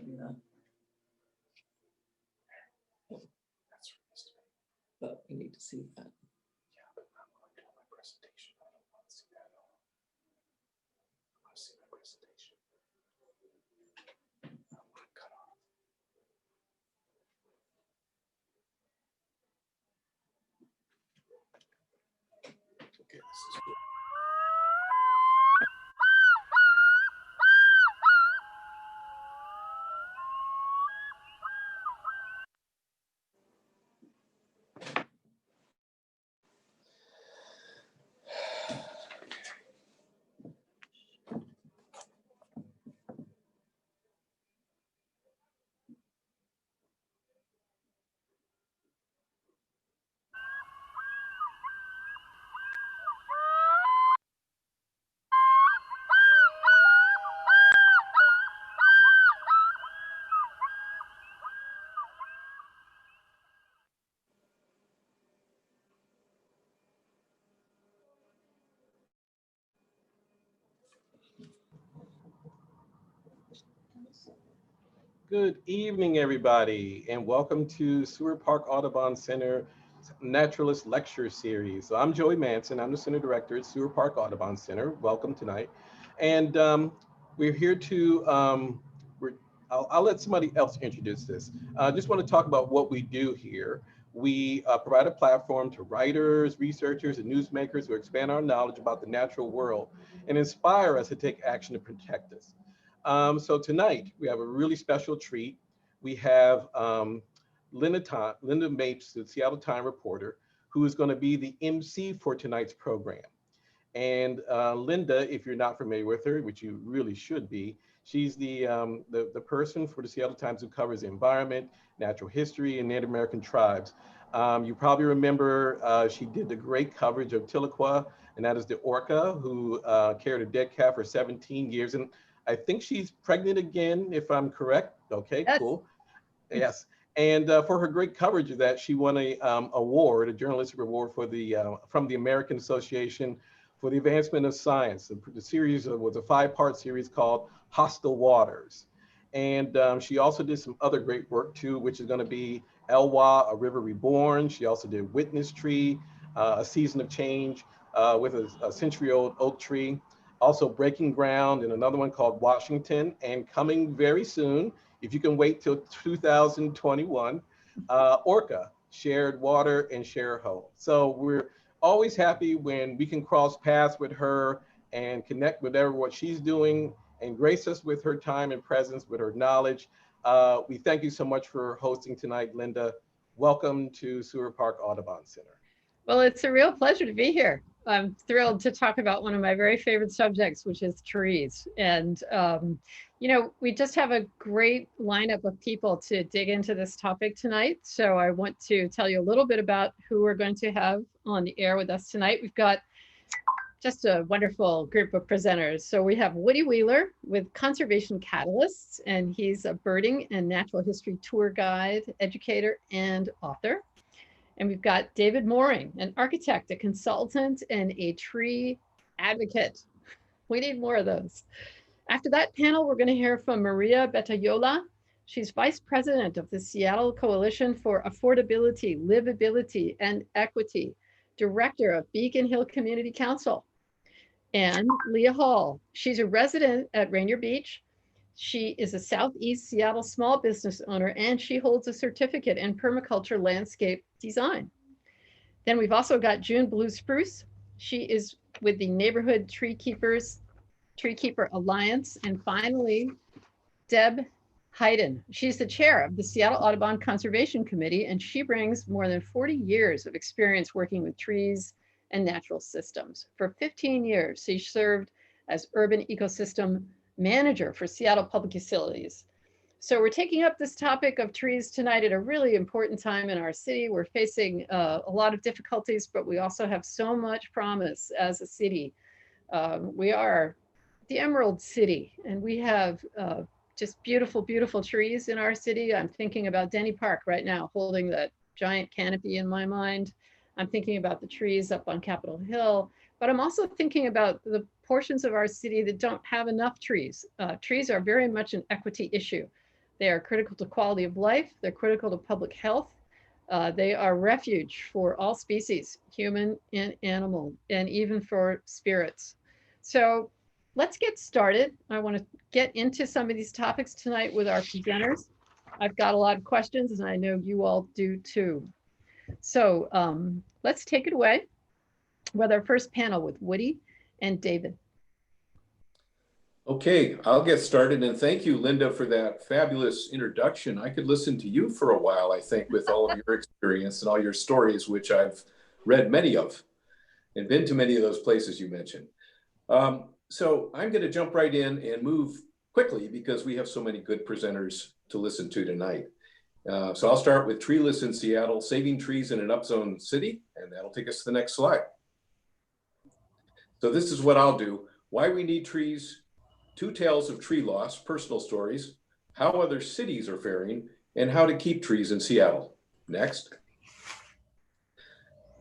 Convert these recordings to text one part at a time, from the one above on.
do that. But we need to see that. Yeah, but I'm not doing my presentation. I don't want to see that at all. I want to see my presentation. I want to cut off. Okay, this is good. Good evening, everybody, and welcome to Sewer Park Audubon Center Naturalist Lecture Series. So I'm Joey Manson. I'm the Center Director at Sewer Park Audubon Center. Welcome tonight. And we're here to, I'll let somebody else introduce this. I just want to talk about what we do here. We provide a platform to writers, researchers, and newsmakers who expand our knowledge about the natural world and inspire us to take action to protect us. So tonight we have a really special treat. We have Linda Mapes, the Seattle Times reporter, who is going to be the MC for tonight's program. And Linda, if you're not familiar with her, which you really should be, she's the person for the Seattle Times who covers the environment, natural history, and Native American tribes. You probably remember she did the great coverage of Tillaquah, and that is the orca who carried a dead calf for 17 years. And I think she's pregnant again, if I'm correct. Okay, yes. Cool. Yes. And for her great coverage of that, she won a award, a journalistic award for from the American Association for the Advancement of Science. The series was a 5-part series called Hostile Waters. And she also did some other great work too, which is going to be Elwha, A River Reborn. She also did Witness Tree, A Season of Change with a century-old oak tree. Also Breaking Ground, and another one called Washington, and coming very soon, if you can wait till 2021, Orca, Shared Water and Share Home. So we're always happy when we can cross paths with her and connect with what she's doing and grace us with her time and presence, with her knowledge. We thank you so much for hosting tonight, Linda. Welcome to Sewer Park Audubon Center. Well, it's a real pleasure to be here. I'm thrilled to talk about one of my very favorite subjects, which is trees. And, you know, we just have a great lineup of people to dig into this topic tonight. So I want to tell you a little bit about who we're going to have on the air with us tonight. We've got just a wonderful group of presenters. So we have Woody Wheeler with Conservation Catalysts, and he's a birding and natural history tour guide, educator, and author. And we've got David Mooring, an architect, a consultant, and a tree advocate. We need more of those. After that panel, we're going to hear from Maria Betayola. She's vice president of the Seattle Coalition for Affordability, Livability, and Equity, director of Beacon Hill Community Council. And Leah Hall. She's a resident at Rainier Beach. She is a Southeast Seattle small business owner, and she holds a certificate in permaculture landscape design. Then we've also got June Blue Spruce. She is with the Neighborhood Treekeeper Alliance. And finally, Deb Hayden. She's the chair of the Seattle Audubon Conservation Committee, and she brings more than 40 years of experience working with trees and natural systems. For 15 years, she served as urban ecosystem manager for Seattle Public Utilities. So we're taking up this topic of trees tonight at a really important time in our city. We're facing a lot of difficulties, but we also have so much promise as a city. We are the Emerald City, and we have just beautiful, beautiful trees in our city. I'm thinking about Denny Park right now, holding that giant canopy in my mind. I'm thinking about the trees up on Capitol Hill, but I'm also thinking about the portions of our city that don't have enough trees. Trees are very much an equity issue. They are critical to quality of life. They're critical to public health. They are refuge for all species, human and animal, and even for spirits. So let's get started. I want to get into some of these topics tonight with our presenters. I've got a lot of questions, and I know you all do too. So let's take it away with our first panel with Woody and David. Okay, I'll get started, and thank you, Linda, for that fabulous introduction. I could listen to you for a while, I think, with all of your experience and all your stories, which I've read many of and been to many of those places you mentioned. So I'm going to jump right in and move quickly because we have so many good presenters to listen to tonight. So I'll start with Treeless in Seattle, saving trees in an upzone city, and that'll take us to the next slide. So this is what I'll do. Why we need trees, 2 tales of tree loss, personal stories, how other cities are faring, and how to keep trees in Seattle. Next.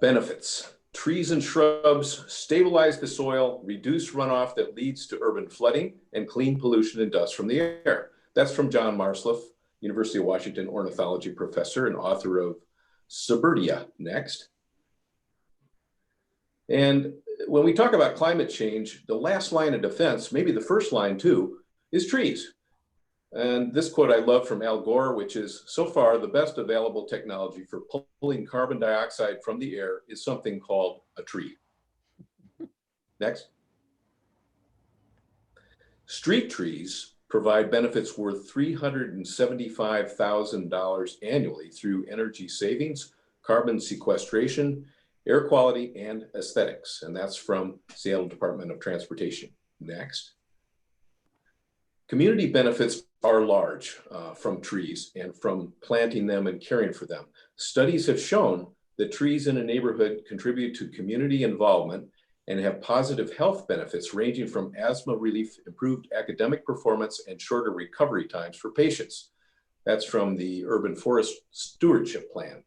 Benefits. Trees and shrubs stabilize the soil, reduce runoff that leads to urban flooding, and clean pollution and dust from the air. That's from John Marsliff, University of Washington ornithology professor and author of Suburbia. Next. And when we talk about climate change, the last line of defense, maybe the first line too, is trees. And this quote I love from Al Gore, which is, so far the best available technology for pulling carbon dioxide from the air is something called a tree. Next. Street trees provide benefits worth $375,000 annually through energy savings, carbon sequestration, air quality, and aesthetics. And that's from Seattle Department of Transportation. Next. Community benefits are large from trees and from planting them and caring for them. Studies have shown that trees in a neighborhood contribute to community involvement and have positive health benefits ranging from asthma relief, improved academic performance, and shorter recovery times for patients. That's from the Urban Forest Stewardship Plan.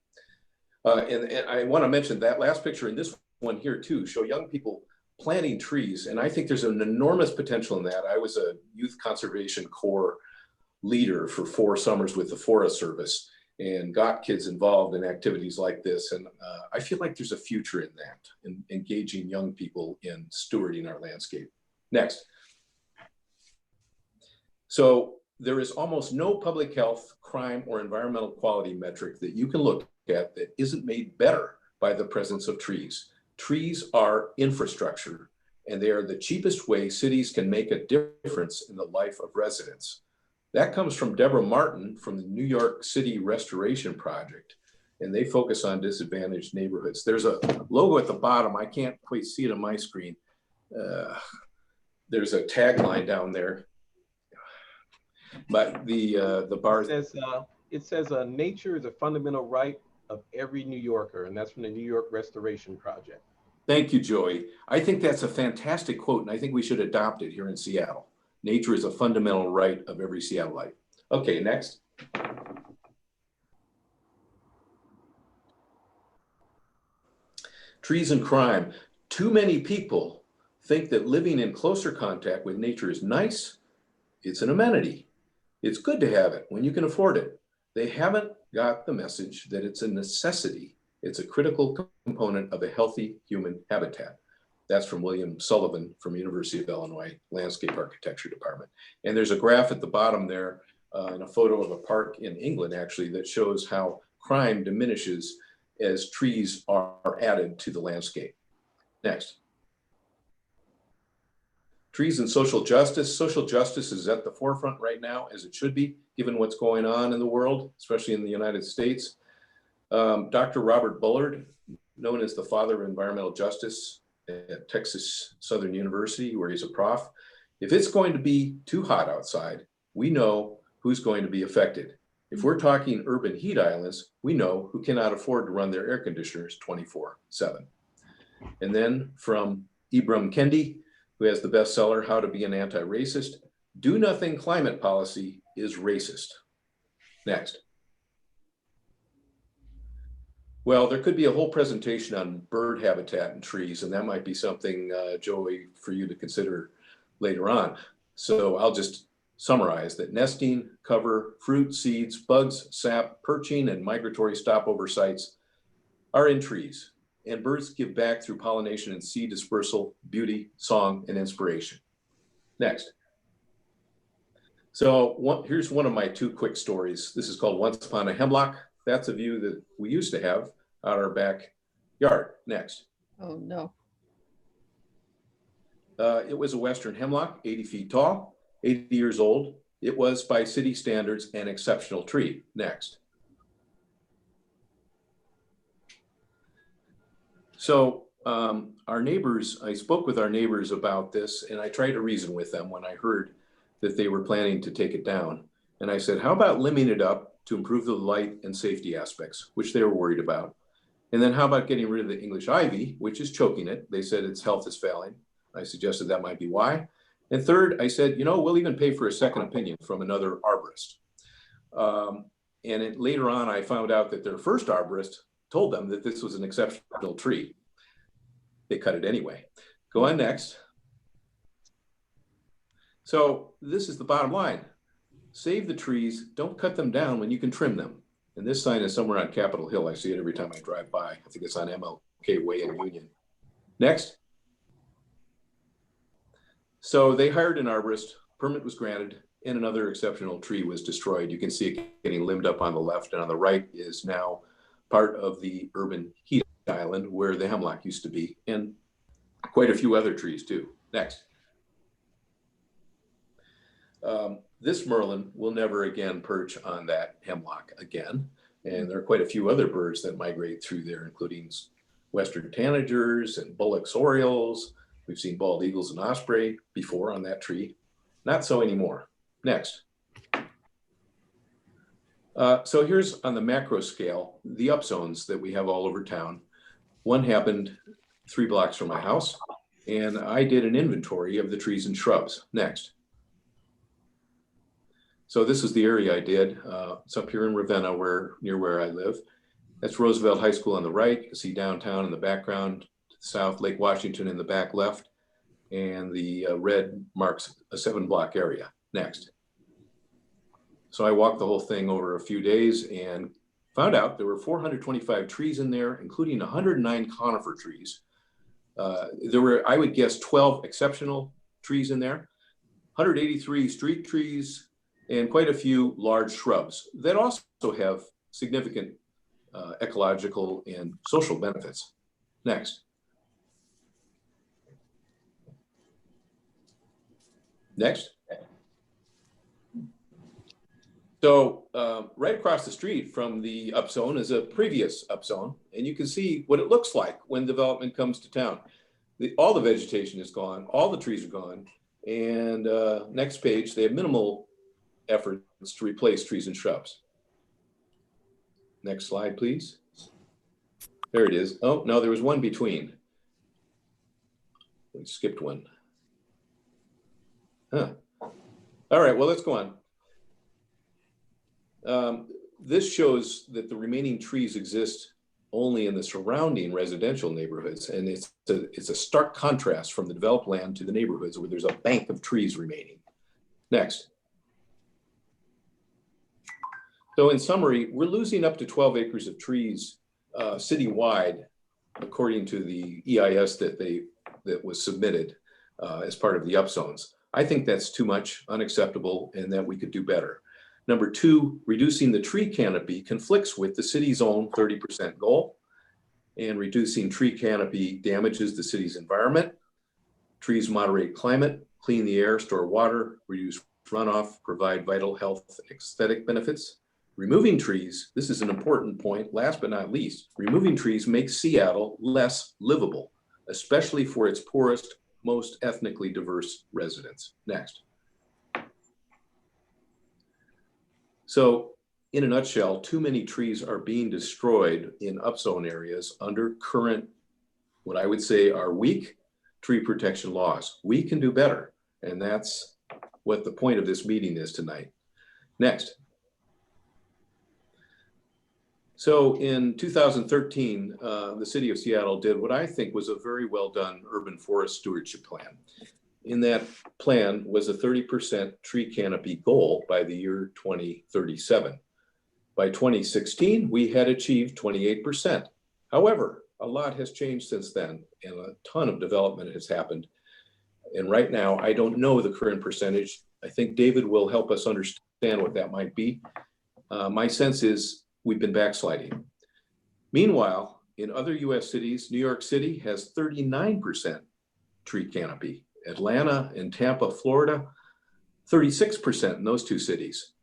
And I want to mention that last picture and this one here too, show young people planting trees. And I think there's an enormous potential in that. I was a youth conservation corps leader for 4 summers with the Forest Service and got kids involved in activities like this. And I feel like there's a future in that, in engaging young people in stewarding our landscape. Next. So there is almost no public health, crime, or environmental quality metric that you can look at that isn't made better by the presence of trees. Trees are infrastructure, and they are the cheapest way cities can make a difference in the life of residents. That comes from Deborah Martin from the New York City Restoration Project, and they focus on disadvantaged neighborhoods. There's a logo at the bottom. I can't quite see it on my screen. There's a tagline down there, but the bar says, nature is a fundamental right of every New Yorker, and that's from the New York Restoration Project. Thank you, Joey. I think that's a fantastic quote, and I think we should adopt it here in Seattle. Nature is a fundamental right of every Seattleite. Okay, next. Trees and crime. Too many people think that living in closer contact with nature is nice. It's an amenity. It's good to have it when you can afford it. They haven't got the message that it's a necessity. It's a critical component of a healthy human habitat. That's from William Sullivan from University of Illinois Landscape Architecture Department. And there's a graph at the bottom there and a photo of a park in England actually that shows how crime diminishes as trees are added to the landscape. Next. Trees and social justice. Social justice is at the forefront right now, as it should be, given what's going on in the world, especially in the United States. Dr. Robert Bullard, known as the father of environmental justice at Texas Southern University, where he's a prof. If it's going to be too hot outside, we know who's going to be affected. If we're talking urban heat islands, we know who cannot afford to run their air conditioners 24/7. And then from Ibram Kendi, who has the bestseller, How to Be an Anti-Racist, do nothing climate policy is racist. Next. Well, there could be a whole presentation on bird habitat and trees, and that might be something, Joey, for you to consider later on. So I'll just summarize that nesting, cover, fruit, seeds, bugs, sap, perching, and migratory stopover sites are in trees, and birds give back through pollination and seed dispersal, beauty, song, and inspiration. Next. So here's one of my two quick stories. This is called Once Upon a Hemlock. That's a view that we used to have out our backyard. Next. Oh, no. It was a Western hemlock, 80 feet tall, 80 years old. It was, by city standards, an exceptional tree. Next. So our neighbors, I spoke with our neighbors about this, and I tried to reason with them when I heard that they were planning to take it down. And I said, how about limiting it up to improve the light and safety aspects, which they were worried about? And then how about getting rid of the English ivy, which is choking it? They said its health is failing. I suggested that might be why. And third, I said, you know, we'll even pay for a second opinion from another arborist. Later on, I found out that their first arborist told them that this was an exceptional tree. They cut it anyway. Go on next. So this is the bottom line. Save the trees, don't cut them down when you can trim them. And this sign is somewhere on Capitol Hill. I see it every time I drive by. I think it's on MLK Way in Union. Next. So they hired an arborist, permit was granted, and another exceptional tree was destroyed. You can see it getting limbed up on the left, and on the right is now part of the urban heat island where the hemlock used to be, and quite a few other trees too. Next. This merlin will never again perch on that hemlock again. And there are quite a few other birds that migrate through there, including western tanagers and Bullock's orioles. We've seen bald eagles and osprey before on that tree. Not so anymore. Next. So here's on the macro scale, the upzones that we have all over town. One happened 3 blocks from my house, and I did an inventory of the trees and shrubs. Next. So this is the area I did. It's up here in Ravenna, near where I live. That's Roosevelt High School on the right. You can see downtown in the background, to the south, Lake Washington in the back left, and the red marks a 7-block area. Next. So I walked the whole thing over a few days and found out there were 425 trees in there, including 109 conifer trees. There were, I would guess, 12 exceptional trees in there, 183 street trees, and quite a few large shrubs that also have significant ecological and social benefits. Next. Next. So right across the street from the upzone is a previous upzone, and you can see what it looks like when development comes to town. All the vegetation is gone, all the trees are gone, and next page, they have minimal efforts to replace trees and shrubs. Next slide, please. There it is. Oh, no, there was one between. We skipped one. Huh. All right, well, let's go on. This shows that the remaining trees exist only in the surrounding residential neighborhoods, and it's a stark contrast from the developed land to the neighborhoods where there's a bank of trees remaining. Next. So in summary, we're losing up to 12 acres of trees citywide, according to the EIS that was submitted as part of the upzones. I think that's too much, unacceptable, and that we could do better. Number 2, reducing the tree canopy conflicts with the city's own 30% goal, and reducing tree canopy damages the city's environment. Trees moderate climate, clean the air, store water, reduce runoff, provide vital health and aesthetic benefits. Removing trees, this is an important point, last but not least, removing trees makes Seattle less livable, especially for its poorest, most ethnically diverse residents. Next. So in a nutshell, too many trees are being destroyed in upzone areas under current, what I would say are weak tree protection laws. We can do better, and that's what the point of this meeting is tonight. Next. So in 2013, the city of Seattle did what I think was a very well done urban forest stewardship plan. in that plan was a 30% tree canopy goal by the year 2037. By 2016, we had achieved 28%. However, a lot has changed since then, and a ton of development has happened. And right now, I don't know the current percentage. I think David will help us understand what that might be. My sense is we've been backsliding. Meanwhile, in other US cities, New York City has 39% tree canopy. Atlanta and Tampa, Florida, 36% in those two cities.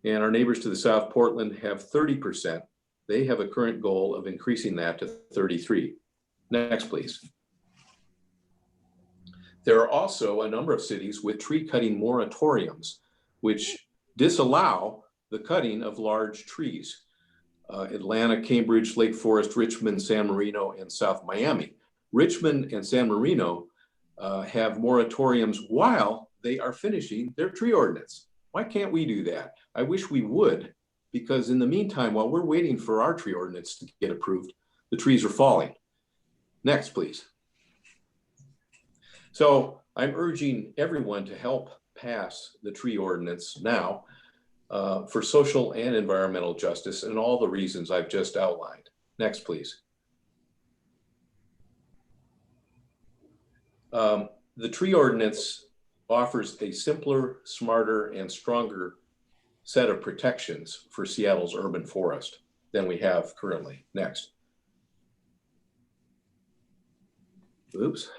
And our neighbors to the south, Portland, have 30%. They have a current goal of increasing that to 33. Next, please. There are also a number of cities with tree cutting moratoriums, which disallow the cutting of large trees. Atlanta, Cambridge, Lake Forest, Richmond, San Marino, and South Miami. Richmond and San Marino have moratoriums while they are finishing their tree ordinance. Why can't we do that? I wish we would, because in the meantime, while we're waiting for our tree ordinance to get approved, the trees are falling. Next, please. So I'm urging everyone to help pass the tree ordinance now for social and environmental justice and all the reasons I've just outlined. Next, please. The tree ordinance offers a simpler, smarter, and stronger set of protections for Seattle's urban forest than we have currently. Next. Oops.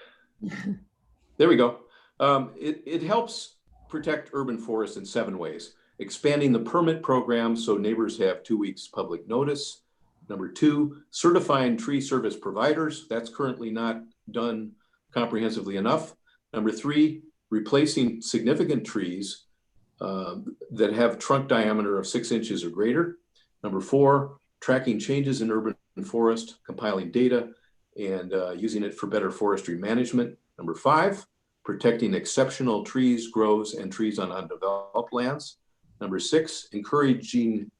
There we go. It helps protect urban forests in 7 ways. Expanding the permit program so neighbors have 2 weeks public notice. Number 2, certifying tree service providers. That's currently not done comprehensively enough. Number 3, replacing significant trees that have trunk diameter of 6 inches or greater. Number 4, tracking changes in urban forest, compiling data, and using it for better forestry management. Number 5, protecting exceptional trees, groves, and trees on undeveloped lands. Number 6, encouraging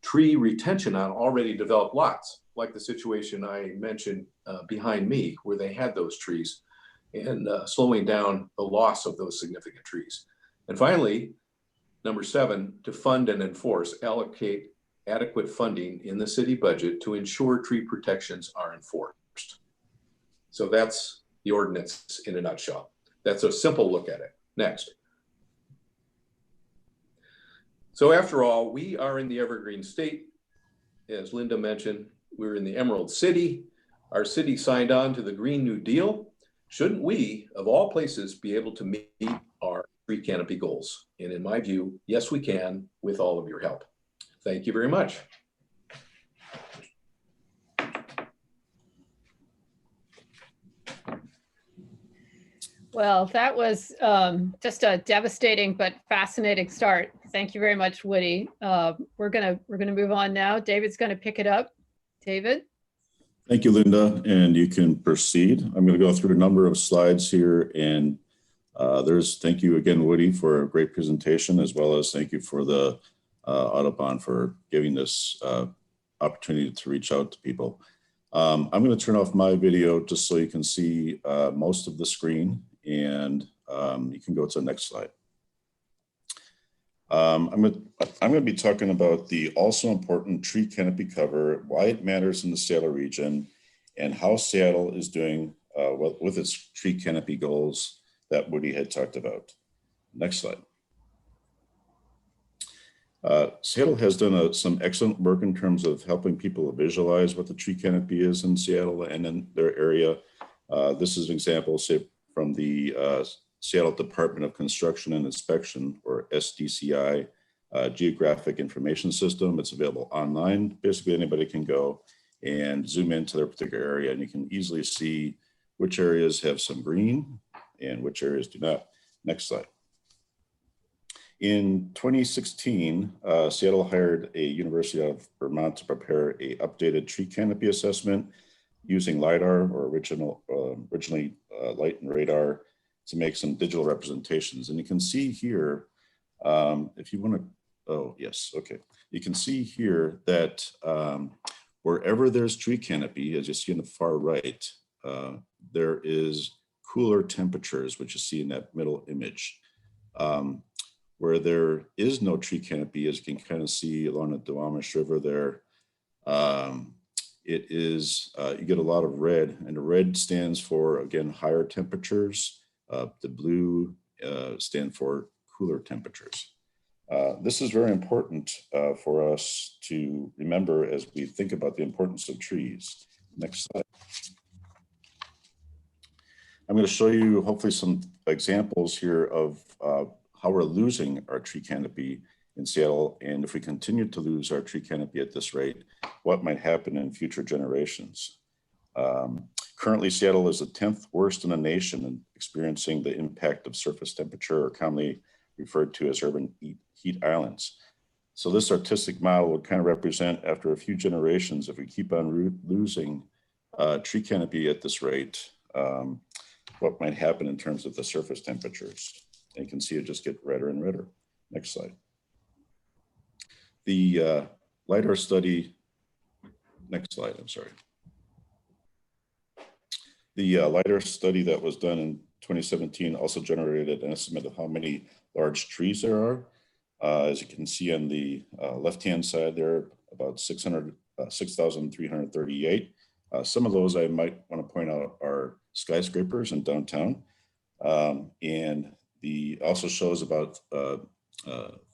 tree retention on already developed lots, like the situation I mentioned behind me, where they had those trees, and slowing down the loss of those significant trees. And finally, number 7, to fund and enforce, allocate adequate funding in the city budget to ensure tree protections are enforced. So that's the ordinance in a nutshell. That's a simple look at it. Next. So after all, we are in the Evergreen State. As Linda mentioned, we're in the Emerald City. Our city signed on to the Green New Deal. Shouldn't we, of all places, be able to meet our tree canopy goals? And in my view, yes, we can, with all of your help. Thank you very much. Well, that was just a devastating but fascinating start. Thank you very much, Woody. We're gonna move on now. David's gonna pick it up. David? Thank you, Linda, and you can proceed. I'm going to go through a number of slides here, and thank you again, Woody, for a great presentation, as well as thank you for the Audubon for giving this opportunity to reach out to people. I'm going to turn off my video just so you can see most of the screen, and you can go to the next slide. I'm going to be talking about the also important tree canopy cover, why it matters in the Seattle region, and how Seattle is doing with its tree canopy goals that Woody had talked about. Next slide. Seattle has done some excellent work in terms of helping people visualize what the tree canopy is in Seattle and in their area. This is an example, say, from the Seattle Department of Construction and Inspection, or SDCI, Geographic Information System. It's available online. Basically, anybody can go and zoom into their particular area, and you can easily see which areas have some green and which areas do not. Next slide. In 2016, Seattle hired a University of Vermont to prepare an updated tree canopy assessment using LiDAR, or originally light and radar, to make some digital representations. And you can see here, if you want to, oh yes, okay. You can see here that wherever there's tree canopy, as you see on the far right, there is cooler temperatures, which you see in that middle image. Where there is no tree canopy, as you can kind of see along the Duwamish River there, it is, you get a lot of red, and the red stands for, again, higher temperatures. The blue stand for cooler temperatures. This is very important for us to remember as we think about the importance of trees. Next slide. I'm going to show you hopefully some examples here of how we're losing our tree canopy in Seattle. And if we continue to lose our tree canopy at this rate, what might happen in future generations. Currently, Seattle is the 10th worst in the nation in experiencing the impact of surface temperature, or commonly referred to as urban heat islands. So this artistic model would kind of represent, after a few generations, if we keep on losing tree canopy at this rate, what might happen in terms of the surface temperatures. And you can see it just get redder and redder. Next slide. The LIDAR study, next slide, I'm sorry. The LIDAR study that was done in 2017 also generated an estimate of how many large trees there are. As you can see on the left-hand side there, about 6,338. Some of those I might want to point out are skyscrapers in downtown. And the also shows about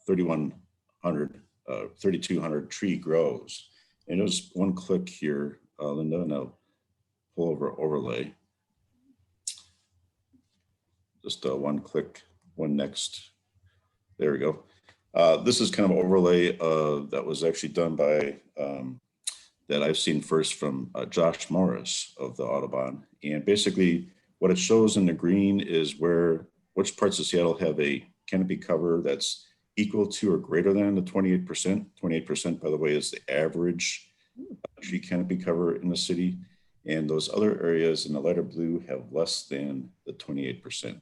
3,200 tree grows. And there's one click here, Linda, and I'll pull over overlay. Just one click, one next. There we go. This is kind of an overlay that was actually done by, that I've seen first from Josh Morris of the Audubon. And basically what it shows in the green is which parts of Seattle have a canopy cover that's equal to or greater than the 28%. 28%, by the way, is the average tree canopy cover in the city. And those other areas in the lighter blue have less than the 28%.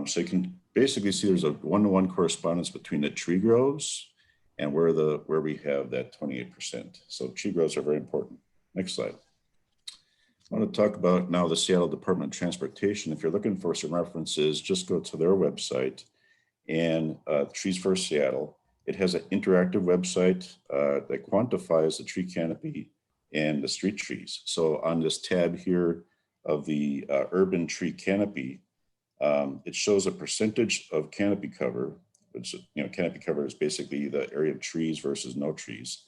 So you can basically see there's a one-to-one correspondence between the tree grows and where we have that 28%. So tree grows are very important. Next slide. I want to talk about now the Seattle Department of Transportation. If you're looking for some references, just go to their website and Trees for Seattle. It has an interactive website that quantifies the tree canopy and the street trees. So on this tab here of the urban tree canopy, it shows a percentage of canopy cover, which, canopy cover is basically the area of trees versus no trees,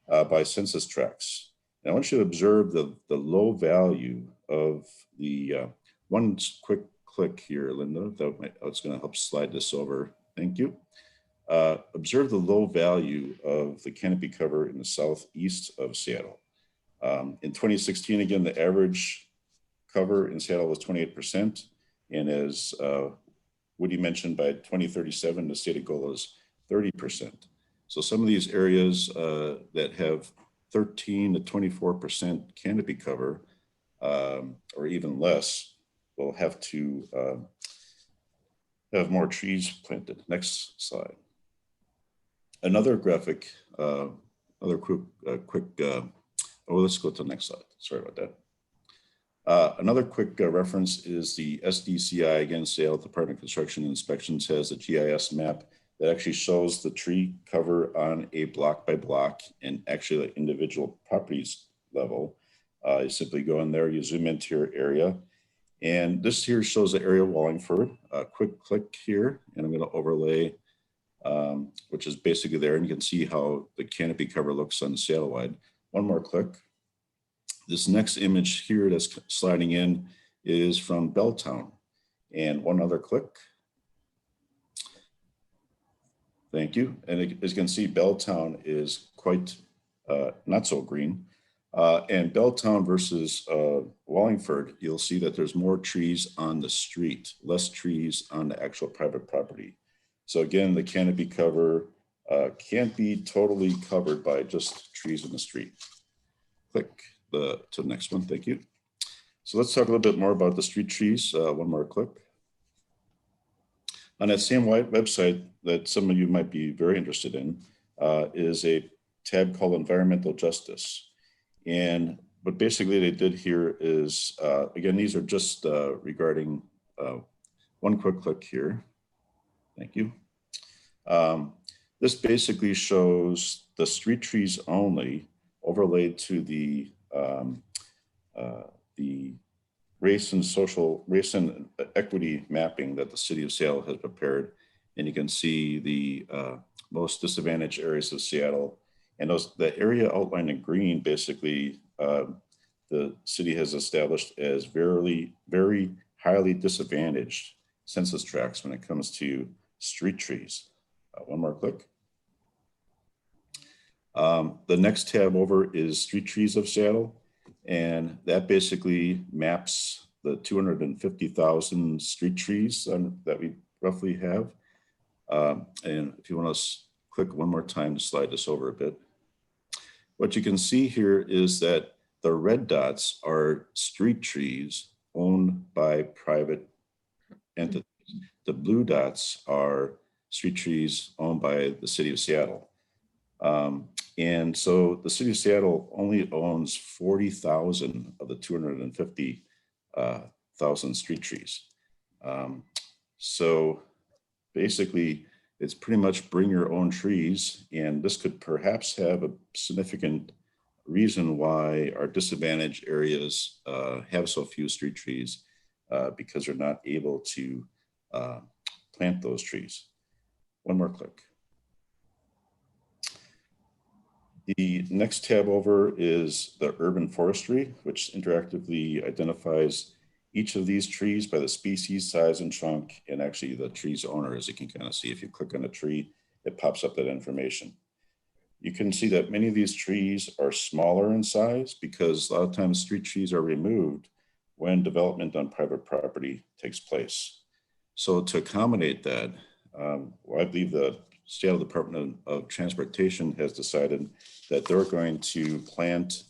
by census tracts. And I want you to observe the low value of the, one quick click here, Linda, that's going to help slide this over. Thank you. Observe the low value of the canopy cover in the southeast of Seattle. In 2016, again, the average cover in Seattle was 28%. And as Woody mentioned, by 2037, the stated goal is 30%. So some of these areas that have 13 to 24% canopy cover, or even less, will have to have more trees planted. Next slide. Another graphic, another quick, let's go to the next slide. Sorry about that. Another quick reference is the SDCI, again, Seattle Department of Construction and Inspections has a GIS map that actually shows the tree cover on a block by block and actually the individual properties level. You simply go in there, you zoom into your area. And this here shows the area of Wallingford. Quick click here, and I'm going to overlay, which is basically there. And you can see how the canopy cover looks on the Seattle wide. One more click. This next image here that's sliding in is from Belltown. And one other click. Thank you. And as you can see, Belltown is quite not so green. And Belltown versus Wallingford, you'll see that there's more trees on the street, less trees on the actual private property. So again, the canopy cover can't be totally covered by just trees in the street. Click to the next one, thank you. So let's talk a little bit more about the street trees. One more click. On that same website that some of you might be very interested in is a tab called Environmental Justice. And what basically they did here is, again, these are just regarding one quick click here. Thank you. This basically shows the street trees only overlaid to the race and equity mapping that the city of Seattle has prepared. And you can see the most disadvantaged areas of Seattle. And the area outlined in green, basically, the city has established as very, very highly disadvantaged census tracts when it comes to street trees. One more click. The next tab over is Street Trees of Seattle. And that basically maps the 250,000 street trees that we roughly have. And if you want to click one more time to slide this over a bit. What you can see here is that the red dots are street trees owned by private entities. The blue dots are street trees owned by the city of Seattle. And so the city of Seattle only owns 40,000 of the 250,000 street trees. So basically, it's pretty much bring your own trees. And this could perhaps have a significant reason why our disadvantaged areas have so few street trees, because they're not able to plant those trees. One more click. The next tab over is the urban forestry, which interactively identifies each of these trees by the species, size, and trunk, and actually the tree's owner, as you can kind of see. If you click on a tree, it pops up that information. You can see that many of these trees are smaller in size because a lot of times street trees are removed when development on private property takes place. So to accommodate that, I believe the Seattle Department of Transportation has decided that they're going to plant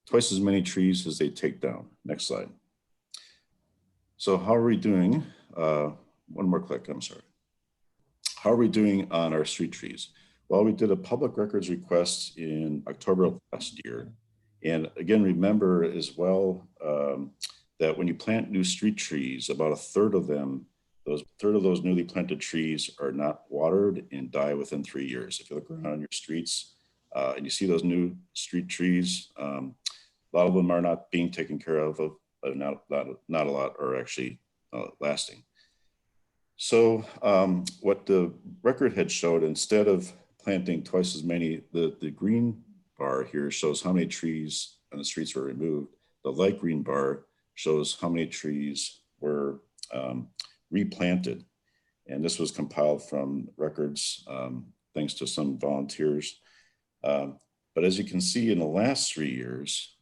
twice as many trees as they take down. Next slide. So how are we doing? One more click, I'm sorry. How are we doing on our street trees? Well, we did a public records request in October of last year. And again, remember as well that when you plant new street trees, about a third of those newly planted trees are not watered and die within 3 years. If you look around your streets and you see those new street trees, a lot of them are not being taken care of, but not a lot are actually lasting. So what the record had showed, instead of planting twice as many, the green bar here shows how many trees on the streets were removed. The light green bar shows how many trees were replanted. And this was compiled from records, thanks to some volunteers. But as you can see, in the last 3 years,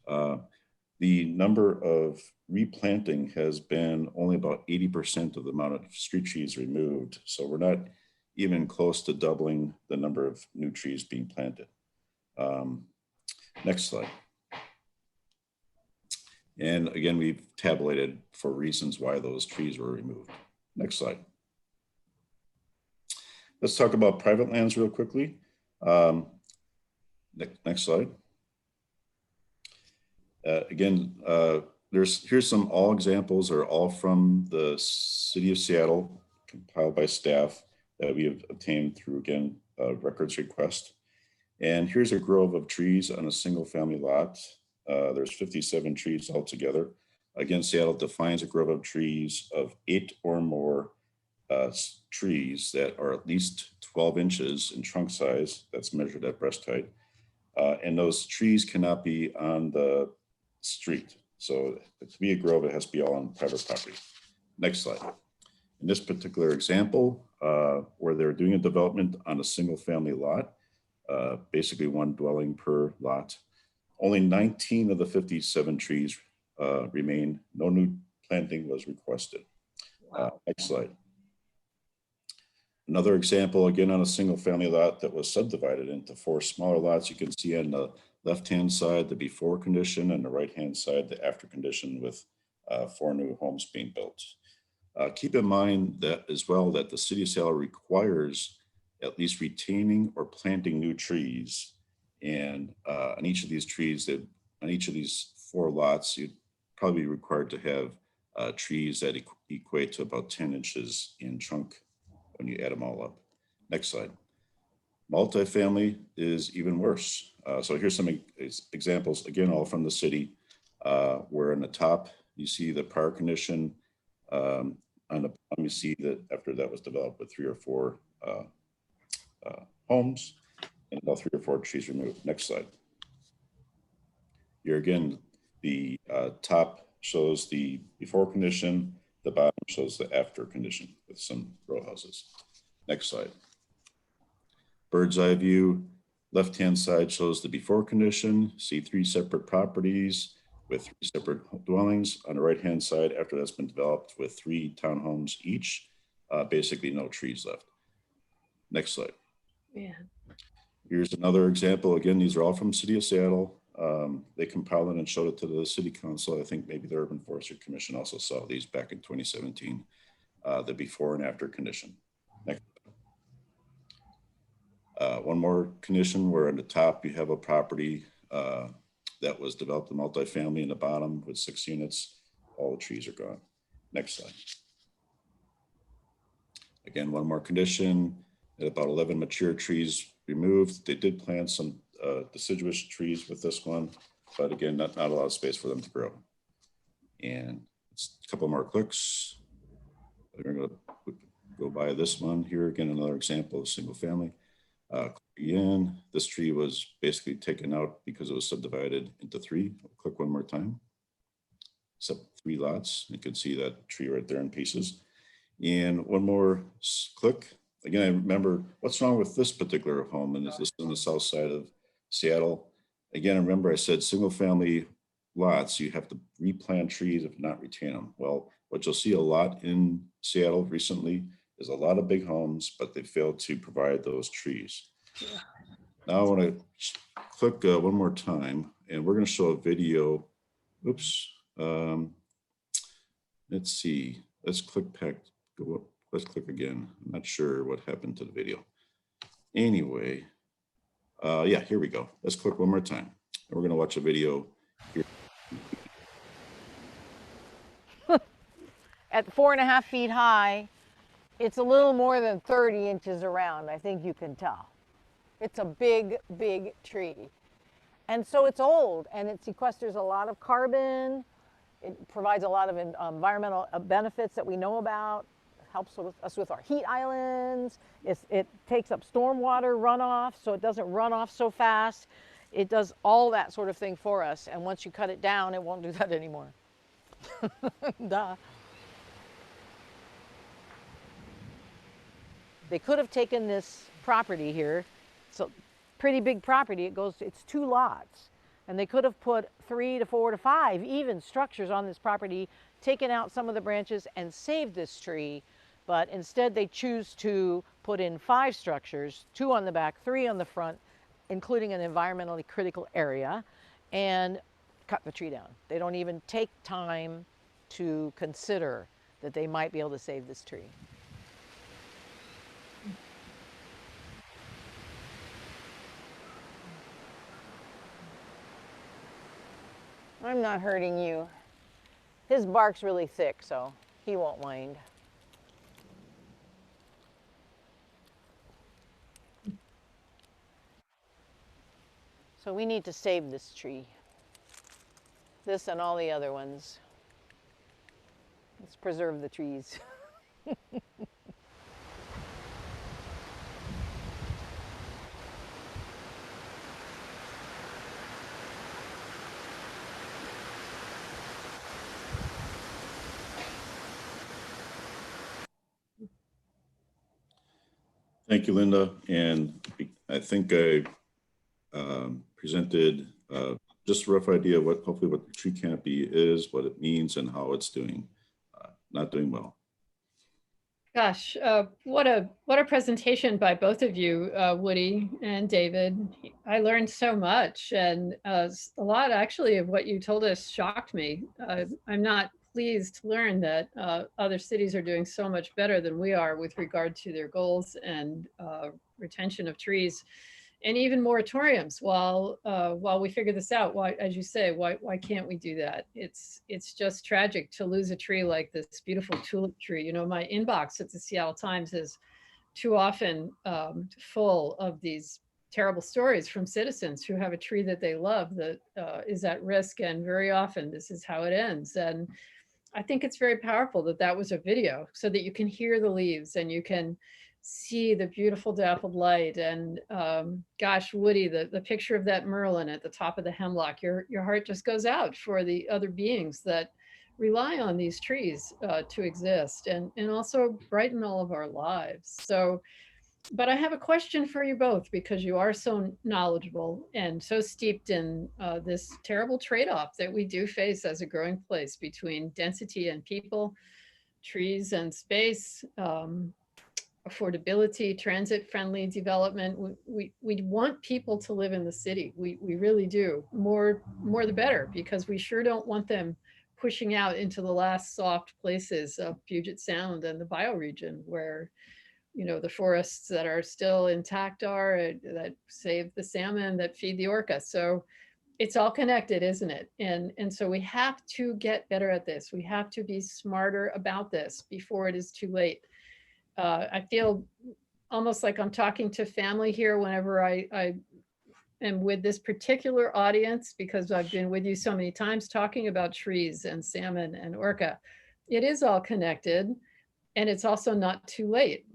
the number of replanting has been only about 80% of the amount of street trees removed. So we're not even close to doubling the number of new trees being planted. Next slide. And again, we've tabulated for reasons why those trees were removed. Next slide. Let's talk about private lands real quickly. Next slide. Again, here's some all examples are all from the city of Seattle, compiled by staff that we have obtained through, again, a records request. And here's a grove of trees on a single family lot. There's 57 trees altogether. Again, Seattle defines a grove of trees of 8 or more trees that are at least 12 inches in trunk size. That's measured at breast height. And those trees cannot be on the street. So to be a grove, it has to be all on private property. Next slide. In this particular example, where they're doing a development on a single family lot, basically one dwelling per lot, only 19 of the 57 trees remain. No new planting was requested. Next slide. Another example, again, on a single family lot that was subdivided into 4 smaller lots. You can see on the left-hand side, the before condition, and the right-hand side, the after condition, with 4 new homes being built. Keep in mind that as well, that the city of Seattle requires at least retaining or planting new trees. And on each of these trees, on each of these 4 lots, you'd probably be required to have trees that equate to about 10 inches in trunk when you add them all up. Next slide. Multifamily is even worse. So here's some examples, again, all from the city, where in the top, you see the prior condition. On the bottom, you see that after that was developed with 3 or 4 homes and about 3 or 4 trees removed. Next slide. Here again, the top shows the before condition, the bottom shows the after condition with some row houses. Next slide. Bird's eye view, left-hand side shows the before condition, see 3 separate properties with 3 separate dwellings. On the right-hand side, after that's been developed with 3 townhomes each, basically no trees left. Next slide. Yeah. Here's another example. Again, these are all from City of Seattle. They compiled it and showed it to the City Council. I think maybe the Urban Forestry Commission also saw these back in 2017, the before and after condition. Next. One more condition where on the top you have a property that was developed in multifamily in the bottom with 6 units. All the trees are gone. Next slide. Again, one more condition, about 11 mature trees removed. They did plant some deciduous trees with this one, but again, not a lot of space for them to grow. And it's a couple more clicks. We're going to go by this one here. Again, another example of single family. Again, this tree was basically taken out because it was subdivided into 3. I'll click one more time. Except 3 lots. You can see that tree right there in pieces. And one more click. Again, I remember what's wrong with this particular home, and this is on the south side of Seattle. Again, remember I said single family lots, you have to replant trees if not retain them. Well, what you'll see a lot in Seattle recently is a lot of big homes, but they failed to provide those trees. Yeah. Now I want to click one more time, and we're going to show a video. Oops. Let's see. Let's click back. Go up. Let's click again. I'm not sure what happened to the video. Anyway, yeah, here we go. Let's click one more time. And we're going to watch a video here. At 4.5 feet high, it's a little more than 30 inches around, I think you can tell. It's a big, big tree. And so it's old, and it sequesters a lot of carbon. It provides a lot of environmental benefits that we know about. It helps us with our heat islands. It takes up stormwater runoff, so it doesn't run off so fast. It does all that sort of thing for us. And once you cut it down, it won't do that anymore. Duh. They could have taken this property here. It's a pretty big property. It's 2 lots. And they could have put 3 to 4 to 5 even structures on this property, taken out some of the branches and saved this tree. But instead they choose to put in 5 structures, 2 on the back, 3 on the front, including an environmentally critical area, and cut the tree down. They don't even take time to consider that they might be able to save this tree. I'm not hurting you. His bark's really thick, so he won't mind. So we need to save this tree. This and all the other ones. Let's preserve the trees. Thank you, Linda. And I think I presented just a rough idea of hopefully what the tree canopy is, what it means, and how it's doing. Not doing well. Gosh, what a presentation by both of you, Woody and David. I learned so much, and a lot actually of what you told us shocked me. I'm not pleased to learn that other cities are doing so much better than we are with regard to their goals and retention of trees. and even moratoriums while we figure this out. Why, as you say, why can't we do that? It's just tragic to lose a tree like this beautiful tulip tree. You know, my inbox at the Seattle Times is too often full of these terrible stories from citizens who have a tree that they love that is at risk, and very often this is how it ends. And I think it's very powerful that that was a video, so that you can hear the leaves and you can see the beautiful dappled light. And gosh, Woody, the picture of that Merlin at the top of the hemlock, your heart just goes out for the other beings that rely on these trees to exist and also brighten all of our lives. So, but I have a question for you both, because you are so knowledgeable and so steeped in this terrible trade-off that we do face as a growing place between density and people, trees and space, affordability, transit-friendly development. We want people to live in the city. We really do. More the better, because we sure don't want them pushing out into the last soft places of Puget Sound and the bioregion, where you know the forests that are still intact are that save the salmon, that feed the orca. So it's all connected, isn't it? And so we have to get better at this. We have to be smarter about this before it is too late. I feel almost like I'm talking to family here whenever I am with this particular audience, because I've been with you so many times talking about trees and salmon and orca. It is all connected, and it's also not too late.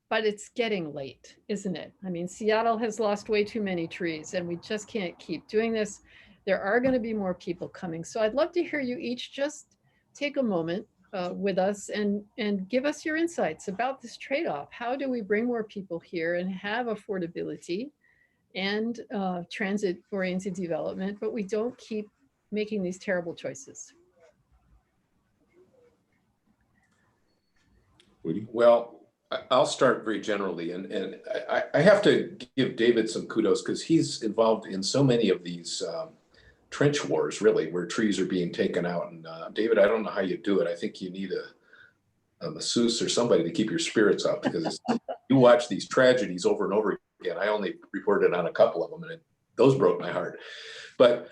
But it's getting late, isn't it? I mean, Seattle has lost way too many trees, and we just can't keep doing this. There are going to be more people coming. So I'd love to hear you each just take a moment with us and give us your insights about this trade-off. How do we bring more people here and have affordability and transit-oriented development, but we don't keep making these terrible choices? Woody? Well, I'll start very generally, and I have to give David some kudos, because he's involved in so many of these trench wars, really, where trees are being taken out. And David, I don't know how you do it. I think you need a masseuse or somebody to keep your spirits up, because you watch these tragedies over and over again. I only reported on a couple of them, and those broke my heart. But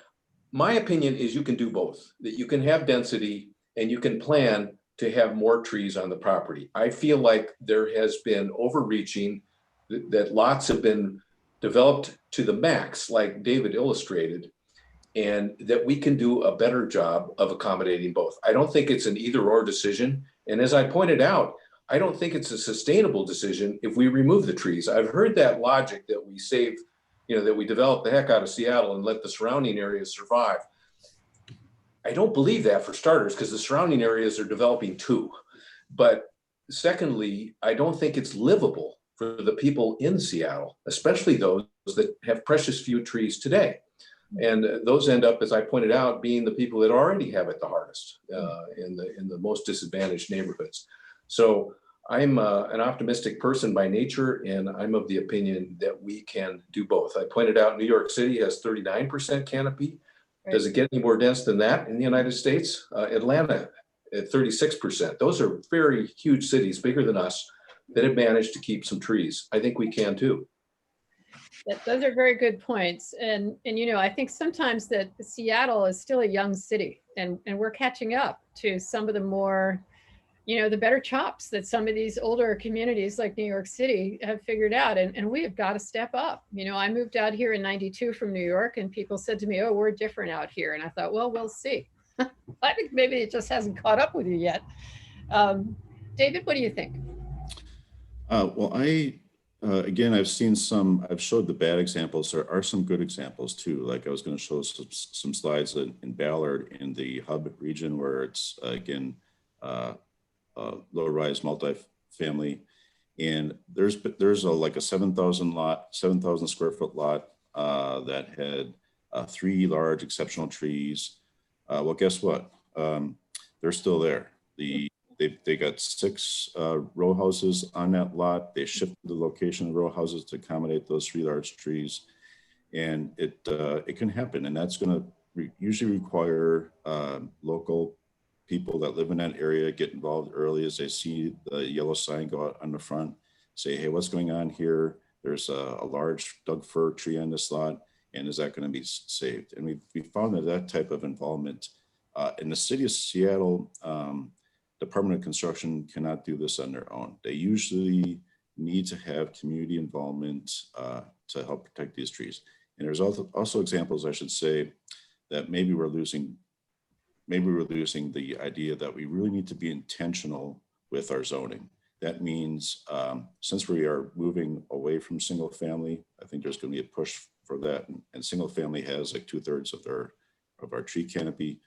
my opinion is you can do both, that you can have density and you can plan to have more trees on the property. I feel like there has been overreaching, that lots have been developed to the max, like David illustrated, and that we can do a better job of accommodating both. I don't think it's an either or decision. And as I pointed out, I don't think it's a sustainable decision if we remove the trees. I've heard that logic that we save, you know, that we develop the heck out of Seattle and let the surrounding areas survive. I don't believe that, for starters, because the surrounding areas are developing too. But secondly, I don't think it's livable for the people in Seattle, especially those that have precious few trees today. And those end up, as I pointed out, being the people that already have it the hardest in the most disadvantaged neighborhoods. So I'm an optimistic person by nature, and I'm of the opinion that we can do both. I pointed out New York City has 39% canopy. Does it get any more dense than that in the United States? Atlanta at 36%. Those are very huge cities, bigger than us, that have managed to keep some trees. I think we can too. Those are very good points. And you know, I think sometimes that Seattle is still a young city, and we're catching up to some of the more, you know, the better chops that some of these older communities like New York City have figured out. And we have got to step up. You know, I moved out here in '92 from New York, and people said to me, oh, we're different out here. And I thought, well, we'll see. I think maybe it just hasn't caught up with you yet. David, what do you think? Well, again, I've showed the bad examples. There are some good examples too. Like I was going to show some slides in Ballard in the hub region, where it's again, low-rise multifamily, and there's like a 7,000 square foot lot that had 3 large exceptional trees. Well, guess what? They're still there. They got 6 row houses on that lot. They shifted the location of row houses to accommodate those 3 large trees, and it can happen, and that's going to usually require local people that live in that area get involved early as they see the yellow sign go out on the front, say, hey, what's going on here? there's a large Doug fir tree on this lot, and is that going to be saved? And we found that that type of involvement in the city of Seattle, Department of Construction cannot do this on their own. They usually need to have community involvement to help protect these trees. And there's also examples, I should say, that maybe we're losing the idea that we really need to be intentional with our zoning. That means since we are moving away from single family, I think there's going to be a push for that. And single family has like 2/3 of our tree canopy.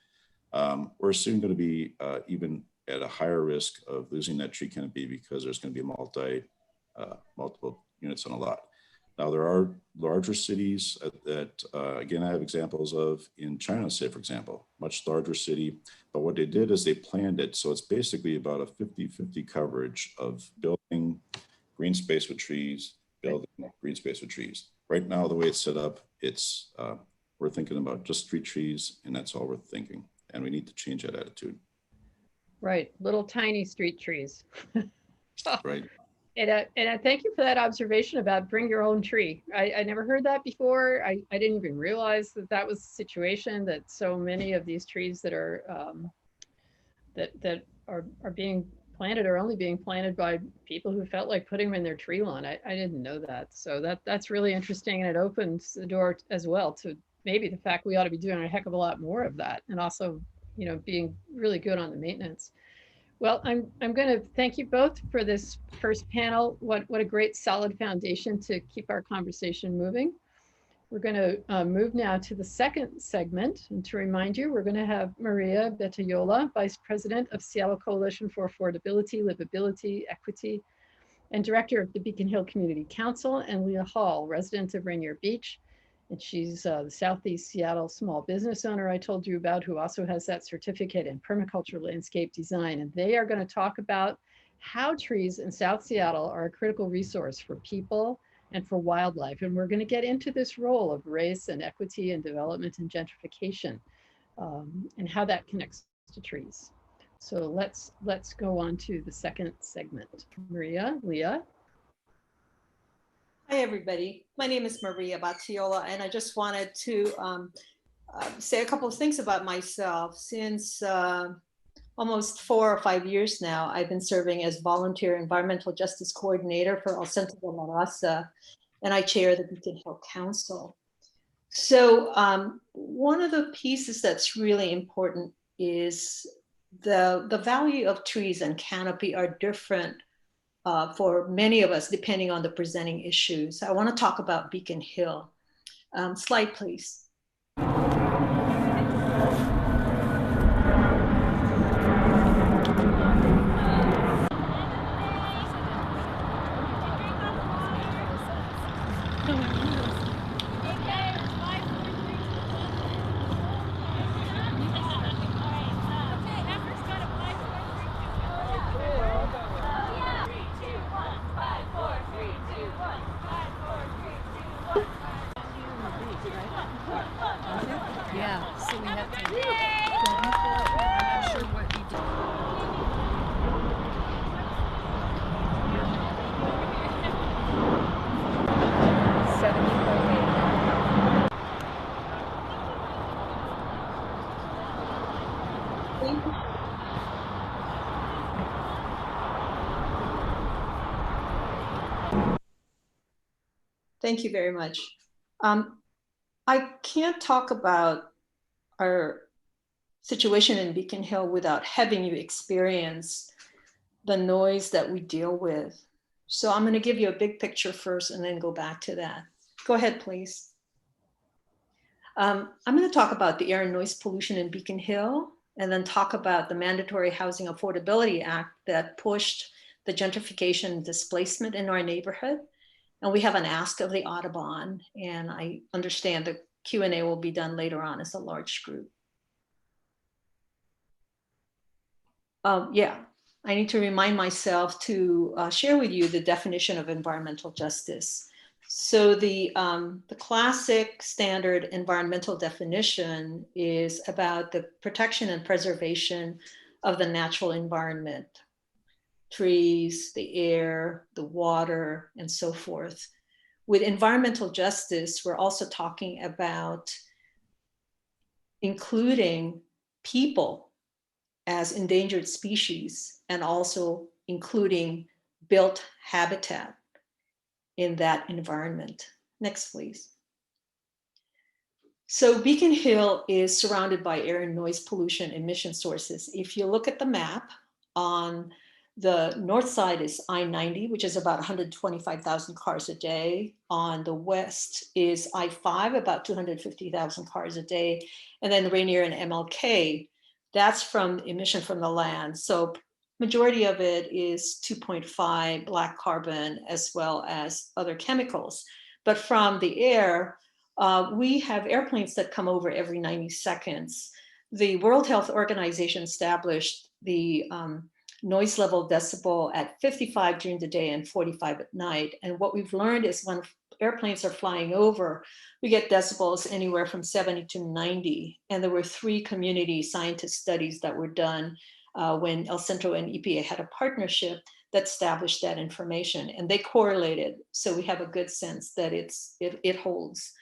We're soon going to be even at a higher risk of losing that tree canopy because there's going to be multiple units on a lot. Now, there are larger cities that, again, I have examples of in China, say, for example, much larger city. But what they did is they planned it. So it's basically about a 50-50 coverage of building green space with trees, building green space with trees. Right now, the way it's set up, it's we're thinking about just street trees, and that's all we're thinking. And we need to change that attitude. Right, little tiny street trees. Right. And I thank you for that observation about bring your own tree. I never heard that before. I didn't even realize that that was the situation, that so many of these trees that are that are being planted are only being planted by people who felt like putting them in their tree lawn. I didn't know that. So that's really interesting, and it opens the door as well to maybe the fact we ought to be doing a heck of a lot more of that, and also, you know, being really good on the maintenance. Well, I'm going to thank you both for this first panel. What a great solid foundation to keep our conversation moving. We're going to move now to the second segment. And to remind you, we're going to have Maria Betayola, Vice President of Seattle Coalition for Affordability, Livability, Equity, and Director of the Beacon Hill Community Council, and Leah Hall, resident of Rainier Beach. And she's the Southeast Seattle small business owner I told you about, who also has that certificate in permaculture landscape design. And they are going to talk about how trees in South Seattle are a critical resource for people and for wildlife. And we're going to get into this role of race and equity and development and gentrification, and how that connects to trees. So let's go on to the second segment. Maria, Leah. Hi, everybody. My name is Maria Batiola, and I just wanted to say a couple of things about myself. Since almost 4 or 5 years now, I've been serving as volunteer environmental justice coordinator for El Centro de la Raza, and I chair the Beacon Hill Council. So one of the pieces that's really important is the value of trees and canopy are different for many of us, depending on the presenting issues. I want to talk about Beacon Hill. Slide, please. Yeah, so we have to. I'm not sure what he did. Thank you very much. I can't talk about our situation in Beacon Hill without having you experience the noise that we deal with. So I'm going to give you a big picture first and then go back to that. Go ahead, please. I'm going to talk about the air and noise pollution in Beacon Hill, and then talk about the Mandatory Housing Affordability Act that pushed the gentrification and displacement in our neighborhood. And we have an ask of the Audubon, and I understand the Q&A will be done later on as a large group. Yeah, I need to remind myself to share with you the definition of environmental justice. So the classic standard environmental definition is about the protection and preservation of the natural environment, trees, the air, the water, and so forth. With environmental justice, we're also talking about including people as endangered species and also including built habitat in that environment. Next, please. So Beacon Hill is surrounded by air and noise pollution emission sources. If you look at the map, on the north side is I-90, which is about 125,000 cars a day. On the west is I-5, about 250,000 cars a day. And then Rainier and MLK, that's from emission from the land. So majority of it is 2.5 black carbon as well as other chemicals. But from the air, we have airplanes that come over every 90 seconds. The World Health Organization established the noise level decibel at 55 during the day and 45 at night. And what we've learned is when airplanes are flying over, we get decibels anywhere from 70 to 90. And there were 3 community scientist studies that were done when El Centro and EPA had a partnership that established that information, and they correlated. So we have a good sense that it holds.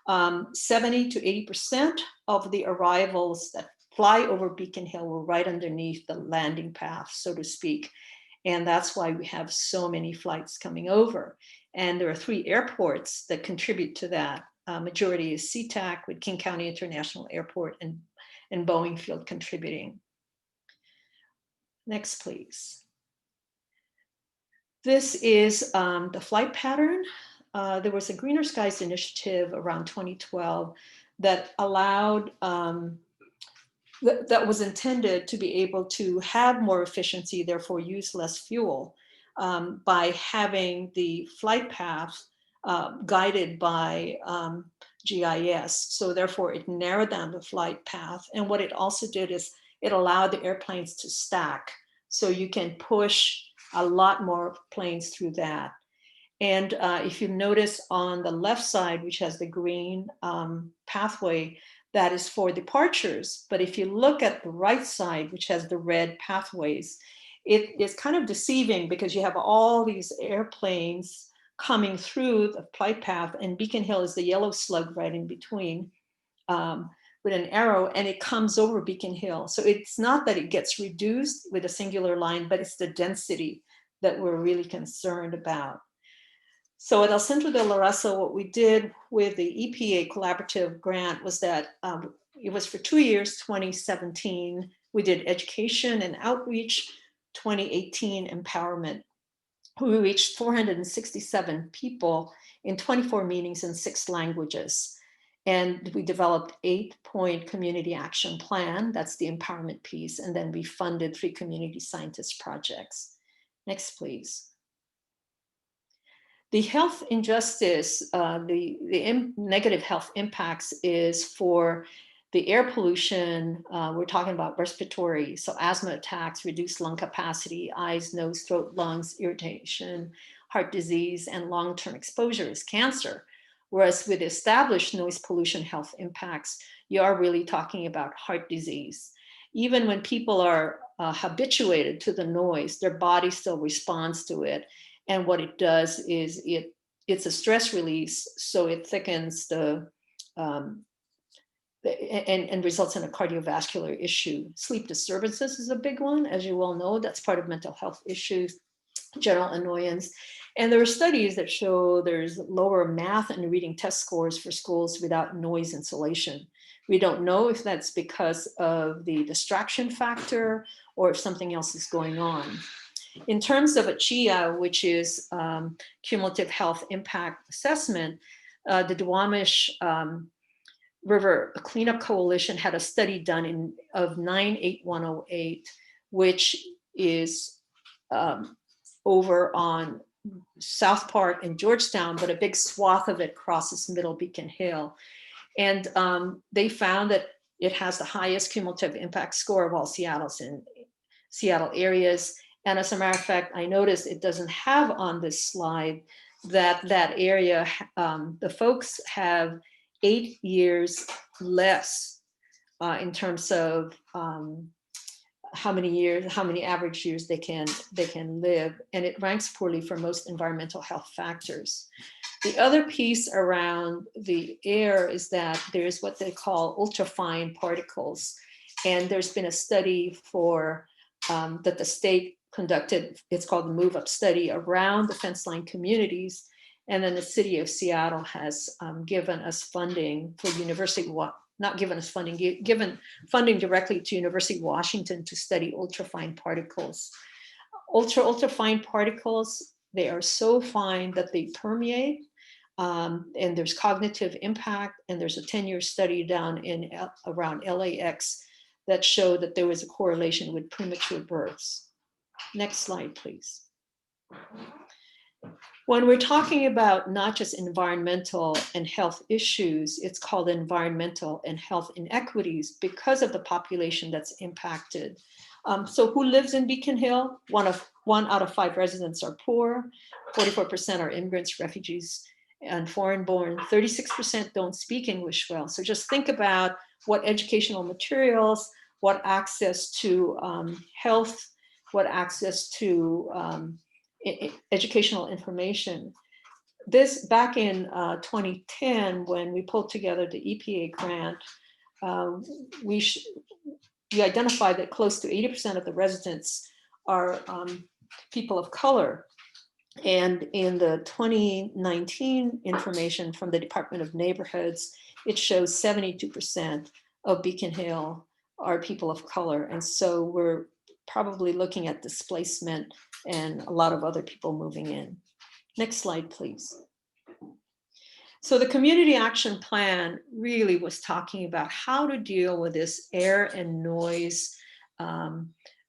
70 to 80% of the arrivals that fly over Beacon Hill were right underneath the landing path, so to speak. And that's why we have so many flights coming over. And there are 3 airports that contribute to that. Majority is SeaTac with King County International Airport and Boeing Field contributing. Next, please. This is the flight pattern. There was a Greener Skies initiative around 2012 that allowed, that was intended to be able to have more efficiency, therefore use less fuel by having the flight path guided by GIS. So therefore it narrowed down the flight path. And what it also did is it allowed the airplanes to stack. So you can push a lot more planes through that. And if you notice on the left side, which has the green pathway, that is for departures. But if you look at the right side, which has the red pathways, it is kind of deceiving because you have all these airplanes coming through the flight path, and Beacon Hill is the yellow slug right in between with an arrow, and it comes over Beacon Hill. So it's not that it gets reduced with a singular line, but it's the density that we're really concerned about. So at El Centro de la Raza, what we did with the EPA collaborative grant was that it was for 2 years, 2017, we did education and outreach, 2018 empowerment. We reached 467 people in 24 meetings in 6 languages. And we developed 8-point community action plan. That's the empowerment piece. And then we funded 3 community scientist projects. Next, please. The health injustice, the negative health impacts is for the air pollution. We're talking about respiratory, so asthma attacks, reduced lung capacity, eyes, nose, throat, lungs, irritation, heart disease, and long-term exposure is cancer. Whereas with established noise pollution health impacts, you are really talking about heart disease. Even when people are habituated to the noise, their body still responds to it. And what it does is it's a stress release, so it thickens the, and results in a cardiovascular issue. Sleep disturbances is a big one, as you all know, that's part of mental health issues, general annoyance. And there are studies that show there's lower math and reading test scores for schools without noise insulation. We don't know if that's because of the distraction factor or if something else is going on. In terms of ACHIA, which is cumulative health impact assessment, the Duwamish River Cleanup Coalition had a study done of 98108, which is over on South Park and Georgetown, but a big swath of it crosses Middle Beacon Hill. And they found that it has the highest cumulative impact score of all Seattle areas. And as a matter of fact, I noticed it doesn't have on this slide that area, the folks have 8 years less in terms of how many average years they can live, and it ranks poorly for most environmental health factors. The other piece around the air is that there's what they call ultrafine particles. And there's been a study that the state conducted. It's called the Move Up study around the fence line communities. And then the city of Seattle has given us funding for not given us funding, given funding directly to University of Washington to study ultrafine particles. Ultrafine particles, they are so fine that they permeate, and there's cognitive impact. And there's a 10-year study down around LAX that showed that there was a correlation with premature births. Next slide, please. When we're talking about not just environmental and health issues, it's called environmental and health inequities because of the population that's impacted. So who lives in Beacon Hill? 1 out of 5 residents are poor, 44% are immigrants, refugees, and foreign-born. 36% don't speak English well. So just think about what educational materials, what access to health, what access to educational information. This back in 2010, when we pulled together the EPA grant, we identified that close to 80% of the residents are people of color. And in the 2019 information from the Department of Neighborhoods, it shows 72% of Beacon Hill are people of color. And so we're probably looking at displacement and a lot of other people moving in. Next slide, please. So the community action plan really was talking about how to deal with this air and noise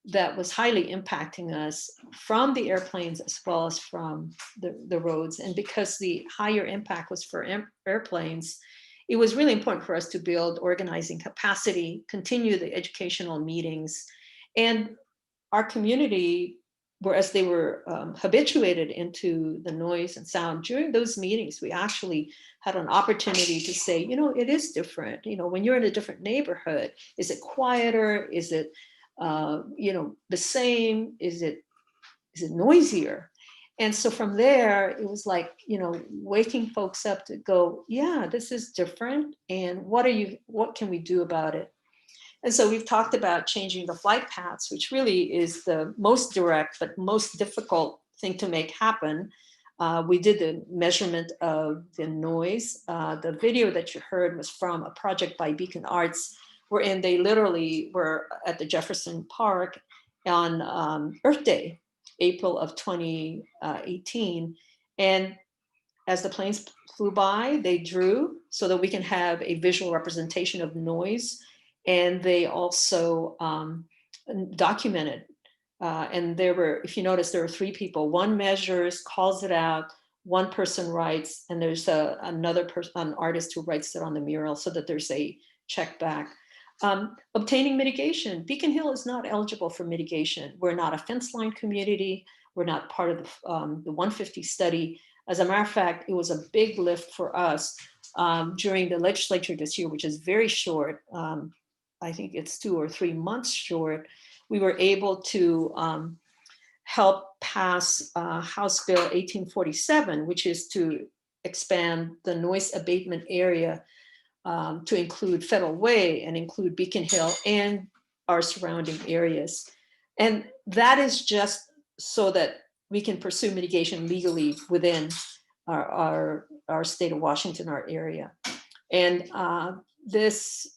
that was highly impacting us from the airplanes as well as from the roads. And because the higher impact was for airplanes, it was really important for us to build organizing capacity, continue the educational meetings, and our community, whereas they were habituated into the noise and sound, during those meetings, we actually had an opportunity to say, it is different. When you're in a different neighborhood, is it quieter? Is it, the same? Is it noisier? And so from there, it was like, waking folks up to go, yeah, this is different. And what can we do about it? And so we've talked about changing the flight paths, which really is the most direct but most difficult thing to make happen. We did the measurement of the noise. The video that you heard was from a project by Beacon Arts, wherein they literally were at the Jefferson Park on Earth Day, April of 2018. And as the planes flew by, they drew so that we can have a visual representation of noise. And they also documented. And there were, if you notice, there were 3 people. One measures, calls it out, one person writes, and there's another person, an artist who writes it on the mural so that there's a check back. Obtaining mitigation. Beacon Hill is not eligible for mitigation. We're not a fence line community. We're not part of the 150 study. As a matter of fact, it was a big lift for us during the legislature this year, which is very short. I think it's 2 or 3 months short. We were able to help pass House Bill 1847, which is to expand the noise abatement area to include Federal Way and include Beacon Hill and our surrounding areas. And that is just so that we can pursue mitigation legally within our state of Washington, our area. And this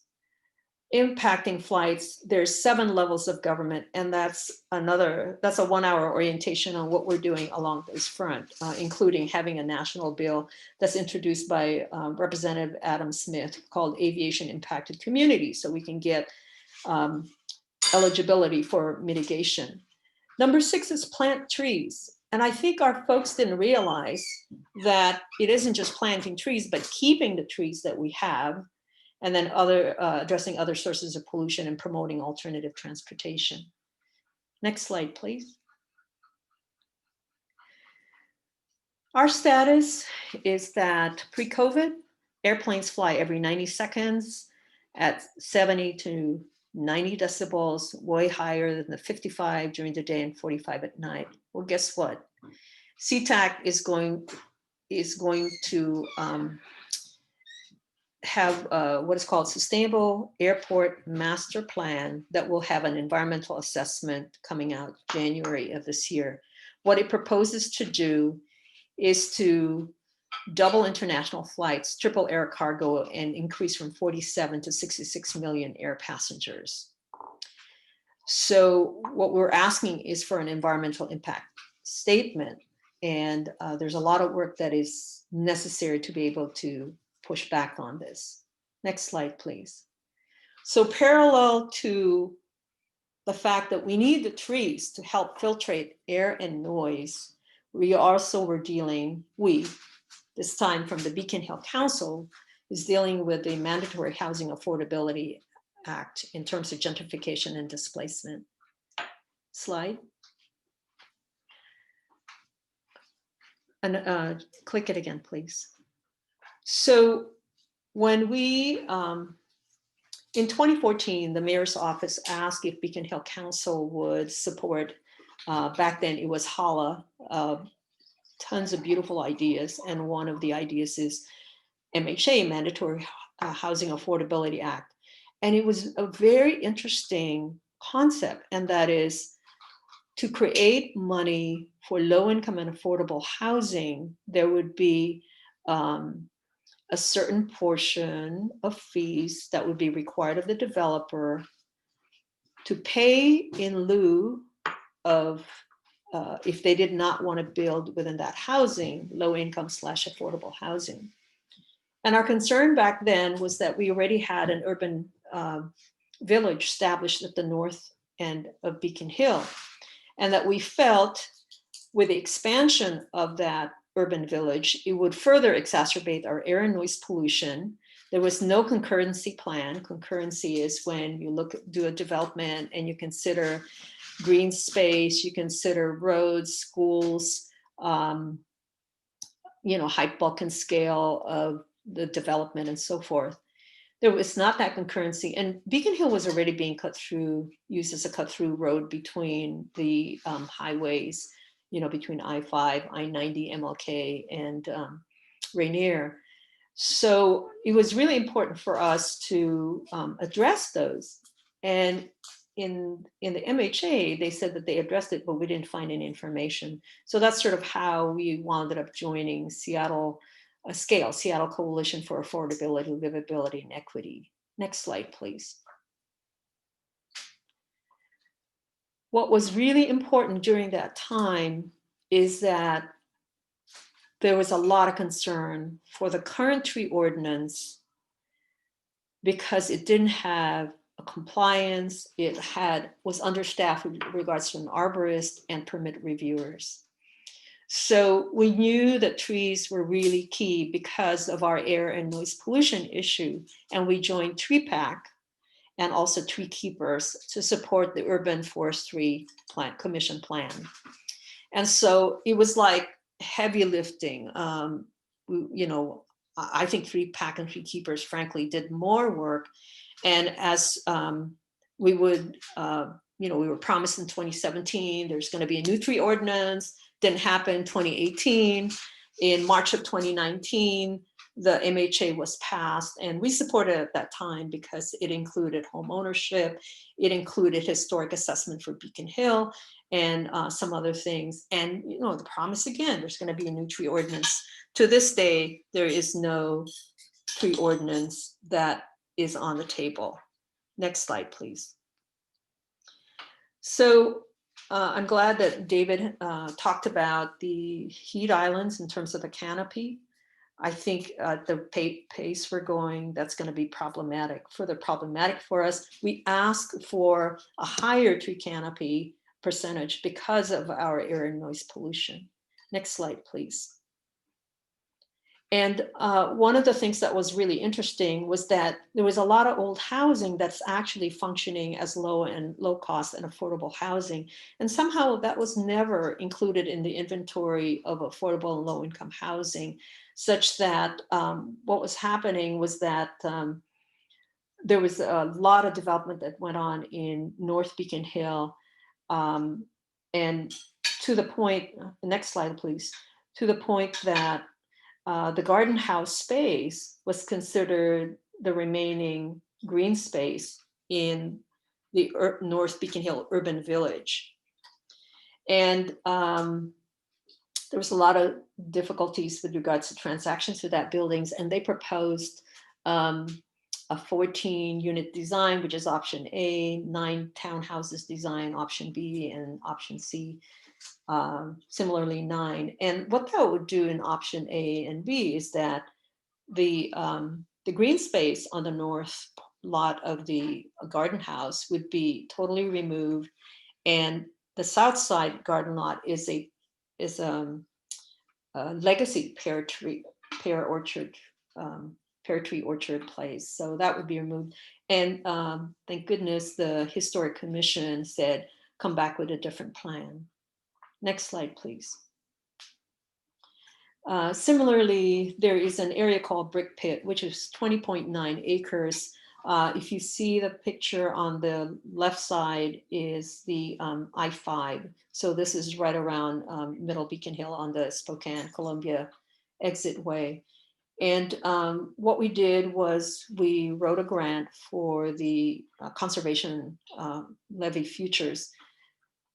impacting flights, there's 7 levels of government, and that's a 1-hour orientation on what we're doing along this front, including having a national bill that's introduced by Representative Adam Smith called Aviation Impacted Communities, so we can get eligibility for mitigation. Number 6 is plant trees. And I think our folks didn't realize that it isn't just planting trees, but keeping the trees that we have, and then addressing other sources of pollution and promoting alternative transportation. Next slide, please. Our status is that pre-COVID, airplanes fly every 90 seconds at 70 to 90 decibels, way higher than the 55 during the day and 45 at night. Well, guess what? SeaTac is going is going to have what is called Sustainable Airport Master Plan that will have an environmental assessment coming out January of this year. What it proposes to do is to double international flights, triple air cargo, and increase from 47 to 66 million air passengers. So what we're asking is for an environmental impact statement. And there's a lot of work that is necessary to be able to push back on this. Next slide, please. So parallel to the fact that we need the trees to help filtrate air and noise, we also were dealing, this time from the Beacon Hill Council, is dealing with the Mandatory Housing Affordability Act in terms of gentrification and displacement. Slide. And click it again, please. So when we, in 2014, the mayor's office asked if Beacon Hill Council would support, back then it was HALA, tons of beautiful ideas. And one of the ideas is MHA, Mandatory Housing Affordability Act. And it was a very interesting concept, and that is to create money for low-income and affordable housing. There would be a certain portion of fees that would be required of the developer to pay in lieu of if they did not want to build within that housing, low-income / affordable housing. And our concern back then was that we already had an urban village established at the north end of Beacon Hill, and that we felt with the expansion of that urban village, it would further exacerbate our air and noise pollution. There was no concurrency plan. Concurrency is when you do a development and you consider green space, you consider roads, schools, height, bulk, and scale of the development and so forth. There was not that concurrency, and Beacon Hill was already being used as a cut-through road between the highways, between I-5, I-90, MLK, and Rainier. So it was really important for us to address those. And in the MHA, they said that they addressed it, but we didn't find any information. So that's sort of how we wound up joining Seattle Coalition for Affordability, Livability, and Equity. Next slide, please. What was really important during that time is that there was a lot of concern for the current tree ordinance because it didn't have a compliance. It was understaffed with regards to an arborist and permit reviewers. So we knew that trees were really key because of our air and noise pollution issue. And we joined Tree Pack and also Tree Keepers to support the Urban Forestry Commission plan. And so it was like heavy lifting. I think Tree Pack and Tree Keepers, frankly, did more work. And as we were promised in 2017, there's going to be a new tree ordinance. Didn't happen. 2018. In March of 2019, the MHA was passed, and we supported it at that time because it included home ownership, it included historic assessment for Beacon Hill, and some other things. And the promise again, there's going to be a new tree ordinance. To this day, there is no tree ordinance that is on the table. Next slide, please. So I'm glad that David talked about the heat islands in terms of the canopy. I think the pace we're going, that's going to be problematic. Further problematic for us. We ask for a higher tree canopy percentage because of our air and noise pollution. Next slide, please. And one of the things that was really interesting was that there was a lot of old housing that's actually functioning as low cost and affordable housing. And somehow that was never included in the inventory of affordable and low income housing, such that what was happening was that there was a lot of development that went on in North Beacon Hill. And to the point, next slide, please, to the point that the garden house space was considered the remaining green space in the North Beacon Hill urban village. And there was a lot of difficulties with regards to transactions for that buildings, and they proposed a 14-unit design, which is option A, 9 townhouses design, option B, and option C, similarly 9. And what that would do in option A and B is that the green space on the north lot of the garden house would be totally removed, and the south side garden lot is a legacy pear tree orchard place. So that would be removed. And thank goodness the Historic Commission said, come back with a different plan. Next slide, please. Similarly, there is an area called Brick Pit, which is 20.9 acres. If you see the picture on the left side is the I-5. So this is right around Middle Beacon Hill on the Spokane Columbia exit way. And what we did was we wrote a grant for the conservation levy futures.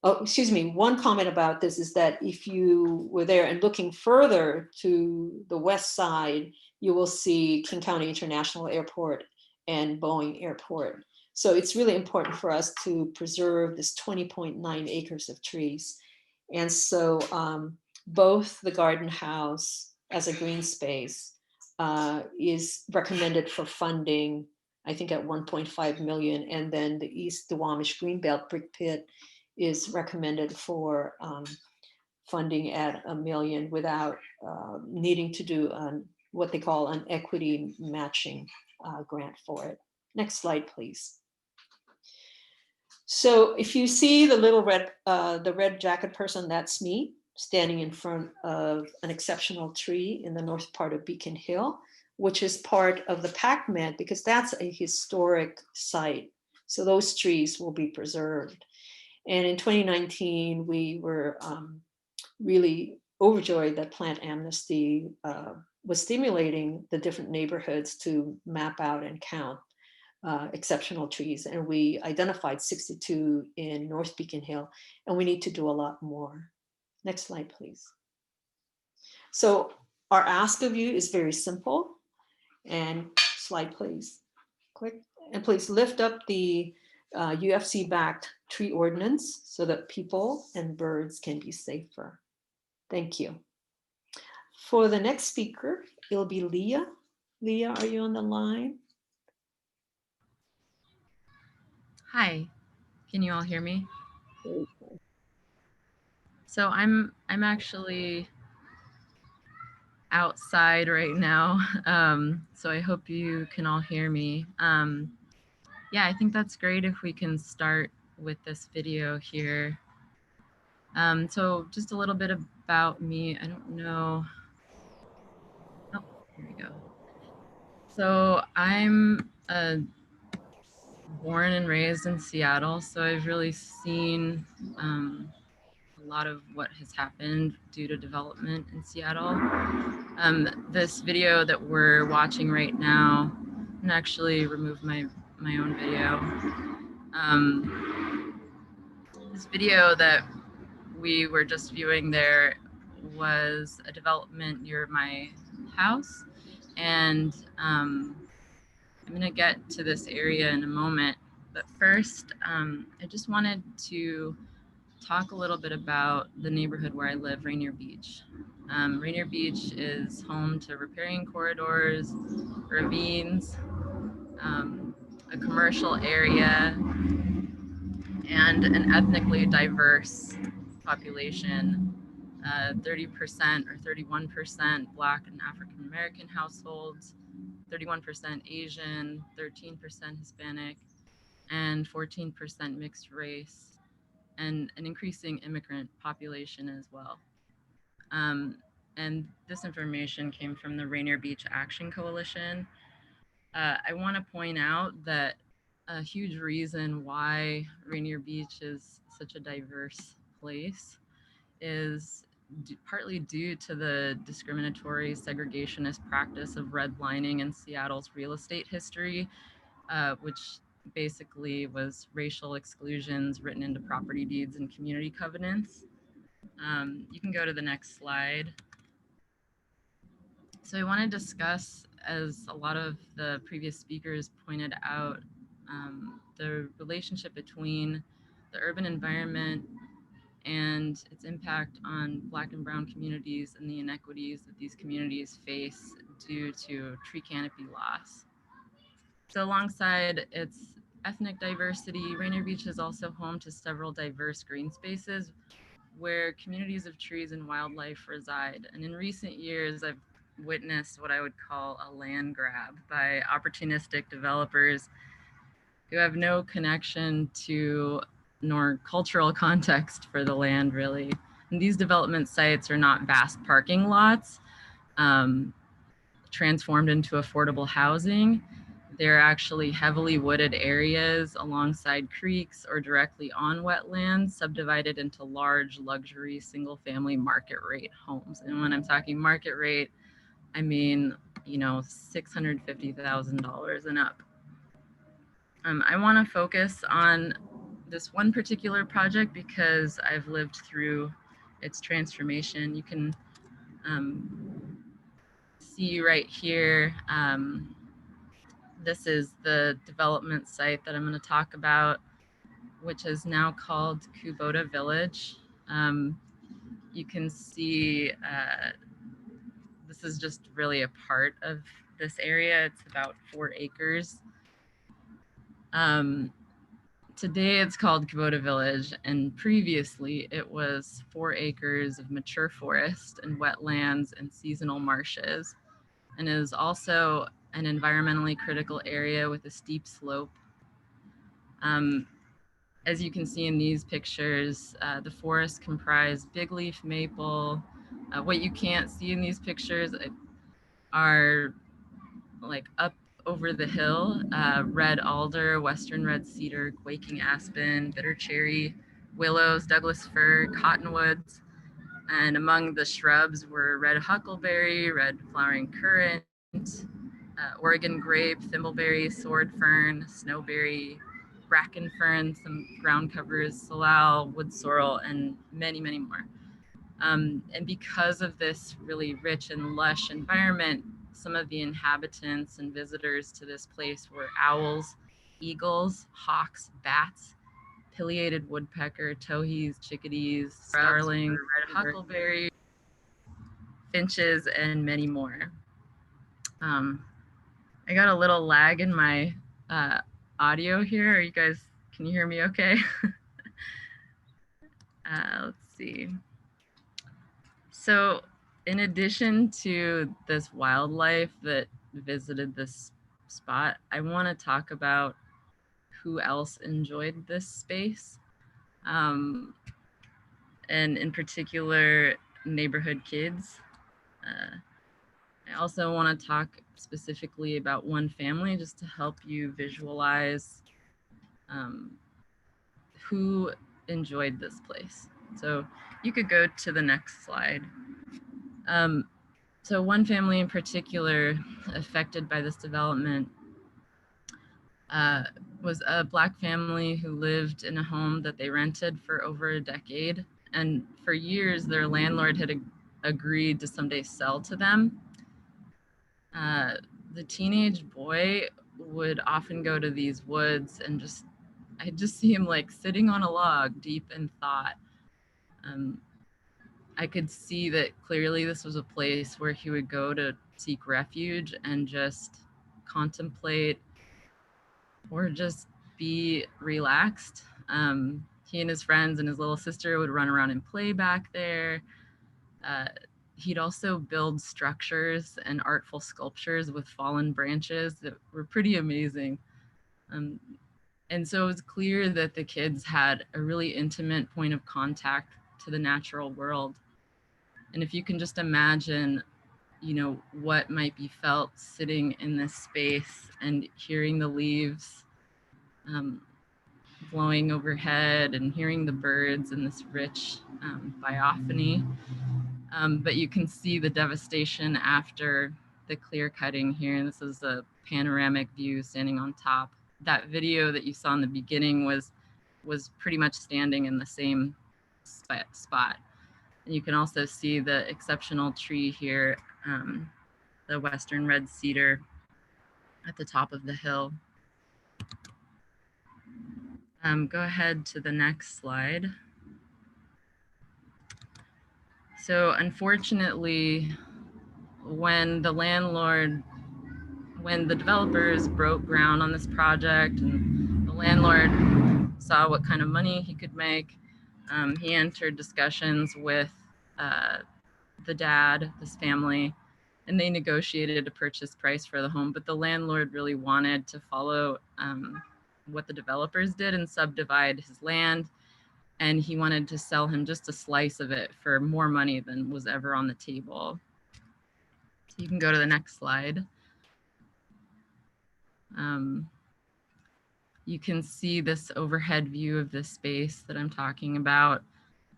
Oh, excuse me, one comment about this is that if you were there and looking further to the west side, you will see King County International Airport and Boeing Airport. So it's really important for us to preserve this 20.9 acres of trees. And so both the garden house as a green space is recommended for funding, I think at 1.5 million, and then the East Duwamish Greenbelt Brick Pit is recommended for funding at $1 million without needing to do what they call an equity matching grant for it. Next slide, please. So if you see the little red, the red jacket person, that's me standing in front of an exceptional tree in the north part of Beacon Hill, which is part of the PACMED because that's a historic site. So those trees will be preserved. And in 2019, we were really overjoyed that Plant Amnesty was stimulating the different neighborhoods to map out and count exceptional trees. And we identified 62 in North Beacon Hill, and we need to do a lot more. Next slide, please. So our ask of you is very simple. And slide, please. Click. And please lift up the UFC-backed tree ordinance so that people and birds can be safer. Thank you. For the next speaker, it'll be Leah. Leah, are you on the line? Hi, can you all hear me? So I'm actually outside right now, so I hope you can all hear me. Yeah, I think that's great if we can start with this video here. So just a little bit about me. I don't know. Oh, here we go. So I'm born and raised in Seattle, so I've really seen a lot of what has happened due to development in Seattle. This video that we're watching right now, and actually remove my own video. This video that we were just viewing there was a development near my house, and I'm gonna get to this area in a moment, but first I just wanted to talk a little bit about the neighborhood where I live, Rainier Beach. Rainier Beach is home to riparian corridors, ravines, a commercial area, and an ethnically diverse population. 30% or 31% Black and African American households, 31% Asian, 13% Hispanic, and 14% mixed race, and an increasing immigrant population as well. And this information came from the Rainier Beach Action Coalition. I want to point out that a huge reason why Rainier Beach is such a diverse place is partly due to the discriminatory segregationist practice of redlining in Seattle's real estate history, which basically was racial exclusions written into property deeds and community covenants. You can go to the next slide. So I want to discuss, as a lot of the previous speakers pointed out, the relationship between the urban environment and its impact on Black and Brown communities and the inequities that these communities face due to tree canopy loss. So alongside its ethnic diversity, Rainier Beach is also home to several diverse green spaces where communities of trees and wildlife reside. And in recent years, I've witnessed what I would call a land grab by opportunistic developers who have no connection to nor cultural context for the land, really. And these development sites are not vast parking lots transformed into affordable housing. They're actually heavily wooded areas alongside creeks or directly on wetlands, subdivided into large luxury single family market rate homes. And when I'm talking market rate, I mean, you know, $650,000 and up. I want to focus on this one particular project because I've lived through its transformation. You can see right here, this is the development site that I'm going to talk about, which is now called Kubota Village. You can see this is just really a part of this area. It's about 4 acres. Today it's called Kubota Village, and previously it was 4 acres of mature forest and wetlands and seasonal marshes, and is also an environmentally critical area with a steep slope. As you can see in these pictures, the forests comprise big leaf maple. What you can't see in these pictures are like up over the hill, red alder, western red cedar, quaking aspen, bitter cherry, willows, Douglas fir, cottonwoods. And among the shrubs were red huckleberry, red flowering currant, Oregon grape, thimbleberry, sword fern, snowberry, bracken fern, some ground covers, salal, wood sorrel, and many, many more. And because of this really rich and lush environment, some of the inhabitants and visitors to this place were owls, eagles, hawks, bats, pileated woodpecker, towhees, chickadees, starlings, red huckleberry, finches, and many more. I got a little lag in my audio here. Are you guys, can you hear me okay? Let's see. So in addition to this wildlife that visited this spot, I want to talk about who else enjoyed this space. And in particular, neighborhood kids. I also want to talk specifically about one family just to help you visualize who enjoyed this place. So you could go to the next slide. So one family in particular affected by this development was a Black family who lived in a home that they rented for over a decade. And for years, their landlord had agreed to someday sell to them. The teenage boy would often go to these woods and I'd just see him like sitting on a log deep in thought. I could see that clearly this was a place where he would go to seek refuge and just contemplate or just be relaxed. He and his friends and his little sister would run around and play back there. He'd also build structures and artful sculptures with fallen branches that were pretty amazing. And so it was clear that the kids had a really intimate point of contact to the natural world. And if you can just imagine, you know, what might be felt sitting in this space and hearing the leaves blowing overhead and hearing the birds in this rich biophony, But you can see the devastation after the clear cutting here. And this is a panoramic view standing on top. That video that you saw in the beginning was pretty much standing in the same spot. And you can also see the exceptional tree here, the Western red cedar at the top of the hill. Go ahead to the next slide. So unfortunately, when the developers broke ground on this project and the landlord saw what kind of money he could make, he entered discussions with the dad, his family, and they negotiated a purchase price for the home. But the landlord really wanted to follow what the developers did and subdivide his land. And he wanted to sell him just a slice of it for more money than was ever on the table. So you can go to the next slide. You can see this overhead view of this space that I'm talking about.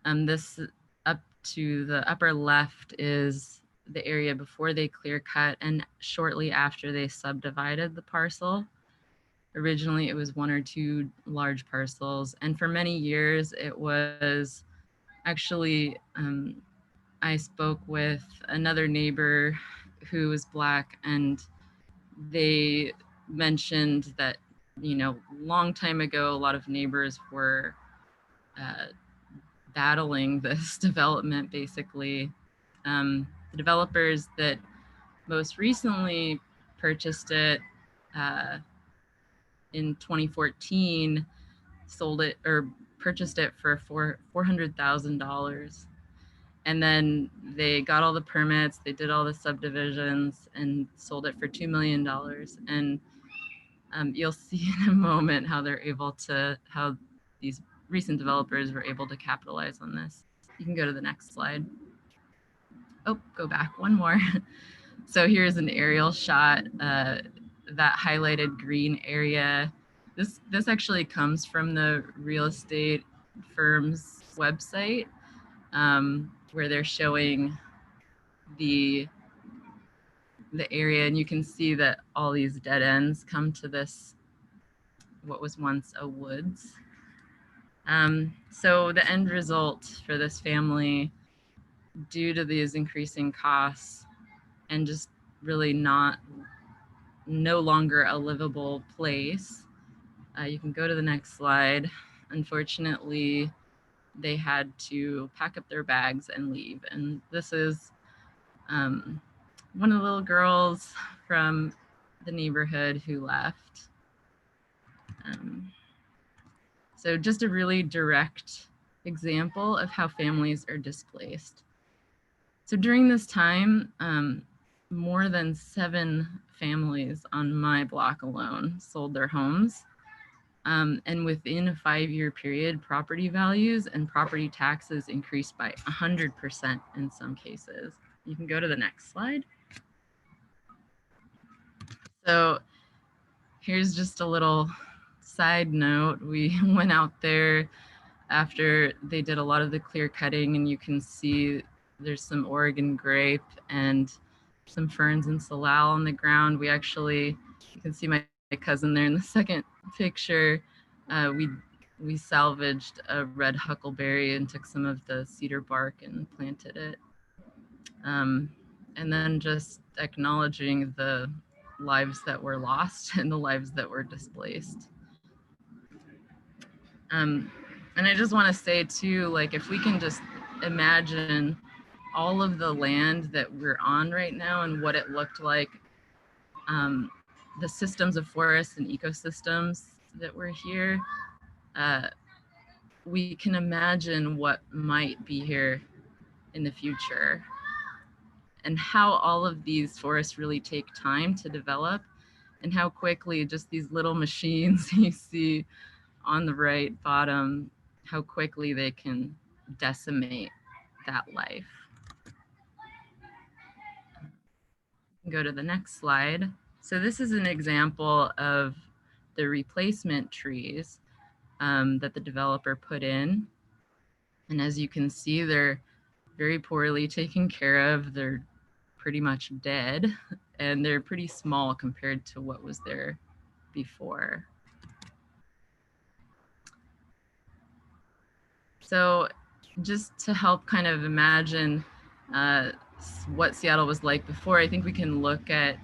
This up to the upper left is the area before they clear cut and shortly after they subdivided the parcel. Originally, it was 1 or 2 large parcels. And for many years, it was actually, I spoke with another neighbor who was Black, and they mentioned that, you know, long time ago, a lot of neighbors were battling this development, basically. The developers that most recently purchased it in 2014 sold it or purchased it for $400,000. And then they got all the permits, they did all the subdivisions and sold it for $2 million. And you'll see in a moment how how these recent developers were able to capitalize on this. You can go to the next slide. Oh, go back one more. So here's an aerial shot, that highlighted green area. This actually comes from the real estate firm's website, where they're showing the area, and you can see that all these dead ends come to this, what was once a woods. So the end result for this family, due to these increasing costs and just really no longer a livable place. You can go to the next slide. Unfortunately, they had to pack up their bags and leave. And this is one of the little girls from the neighborhood who left. So just a really direct example of how families are displaced. So during this time, more than 7 families on my block alone sold their homes. And within a 5-year period, property values and property taxes increased by 100% in some cases. You can go to the next slide. So here's just a little side note. We went out there after they did a lot of the clear cutting, and you can see there's some Oregon grape and some ferns and salal on the ground. We actually, you can see my cousin there in the second picture. We salvaged a red huckleberry and took some of the cedar bark and planted it. And then just acknowledging the lives that were lost and the lives that were displaced. And I just want to say too, like, if we can just imagine all of the land that we're on right now and what it looked like, the systems of forests and ecosystems that were here, we can imagine what might be here in the future and how all of these forests really take time to develop and how quickly just these little machines you see on the right bottom, how quickly they can decimate that life. Go to the next slide. So this is an example of the replacement trees that the developer put in. And as you can see, they're very poorly taken care of. They're pretty much dead, and they're pretty small compared to what was there before. So just to help kind of imagine what Seattle was like before, I think we can look at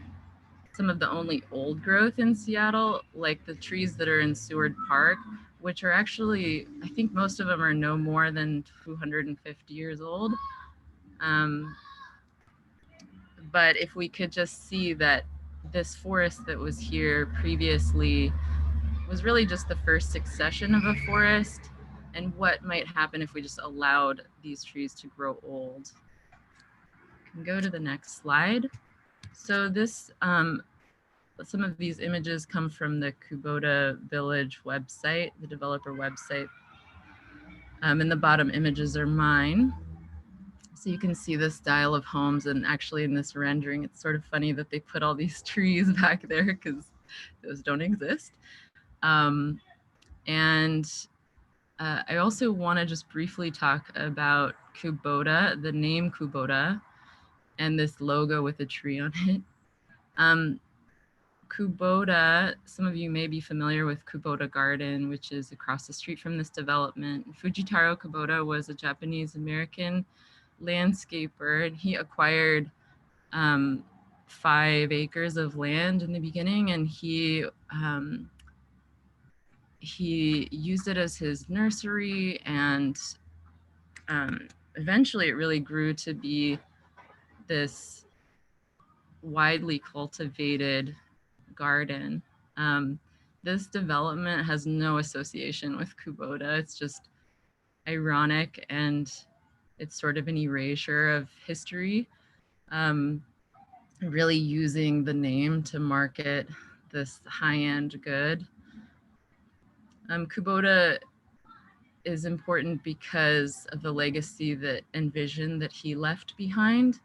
some of the only old growth in Seattle, like the trees that are in Seward Park, which are actually, I think most of them are no more than 250 years old. But if we could just see that this forest that was here previously was really just the first succession of a forest, and what might happen if we just allowed these trees to grow old. Can go to the next slide. So this, some of these images come from the Kubota Village website, the developer website. And the bottom images are mine. So you can see the style of homes, and actually in this rendering, it's sort of funny that they put all these trees back there because those don't exist. I also want to just briefly talk about Kubota, the name Kubota, and this logo with a tree on it. Kubota, some of you may be familiar with Kubota Garden, which is across the street from this development. Fujitaro Kubota was a Japanese-American landscaper, and he acquired 5 acres of land in the beginning, and he used it as his nursery, and eventually it really grew to be this widely cultivated garden. This development has no association with Kubota. It's just ironic, and it's sort of an erasure of history. Really using the name to market this high-end good. Kubota is important because of the legacy and vision that he left behind.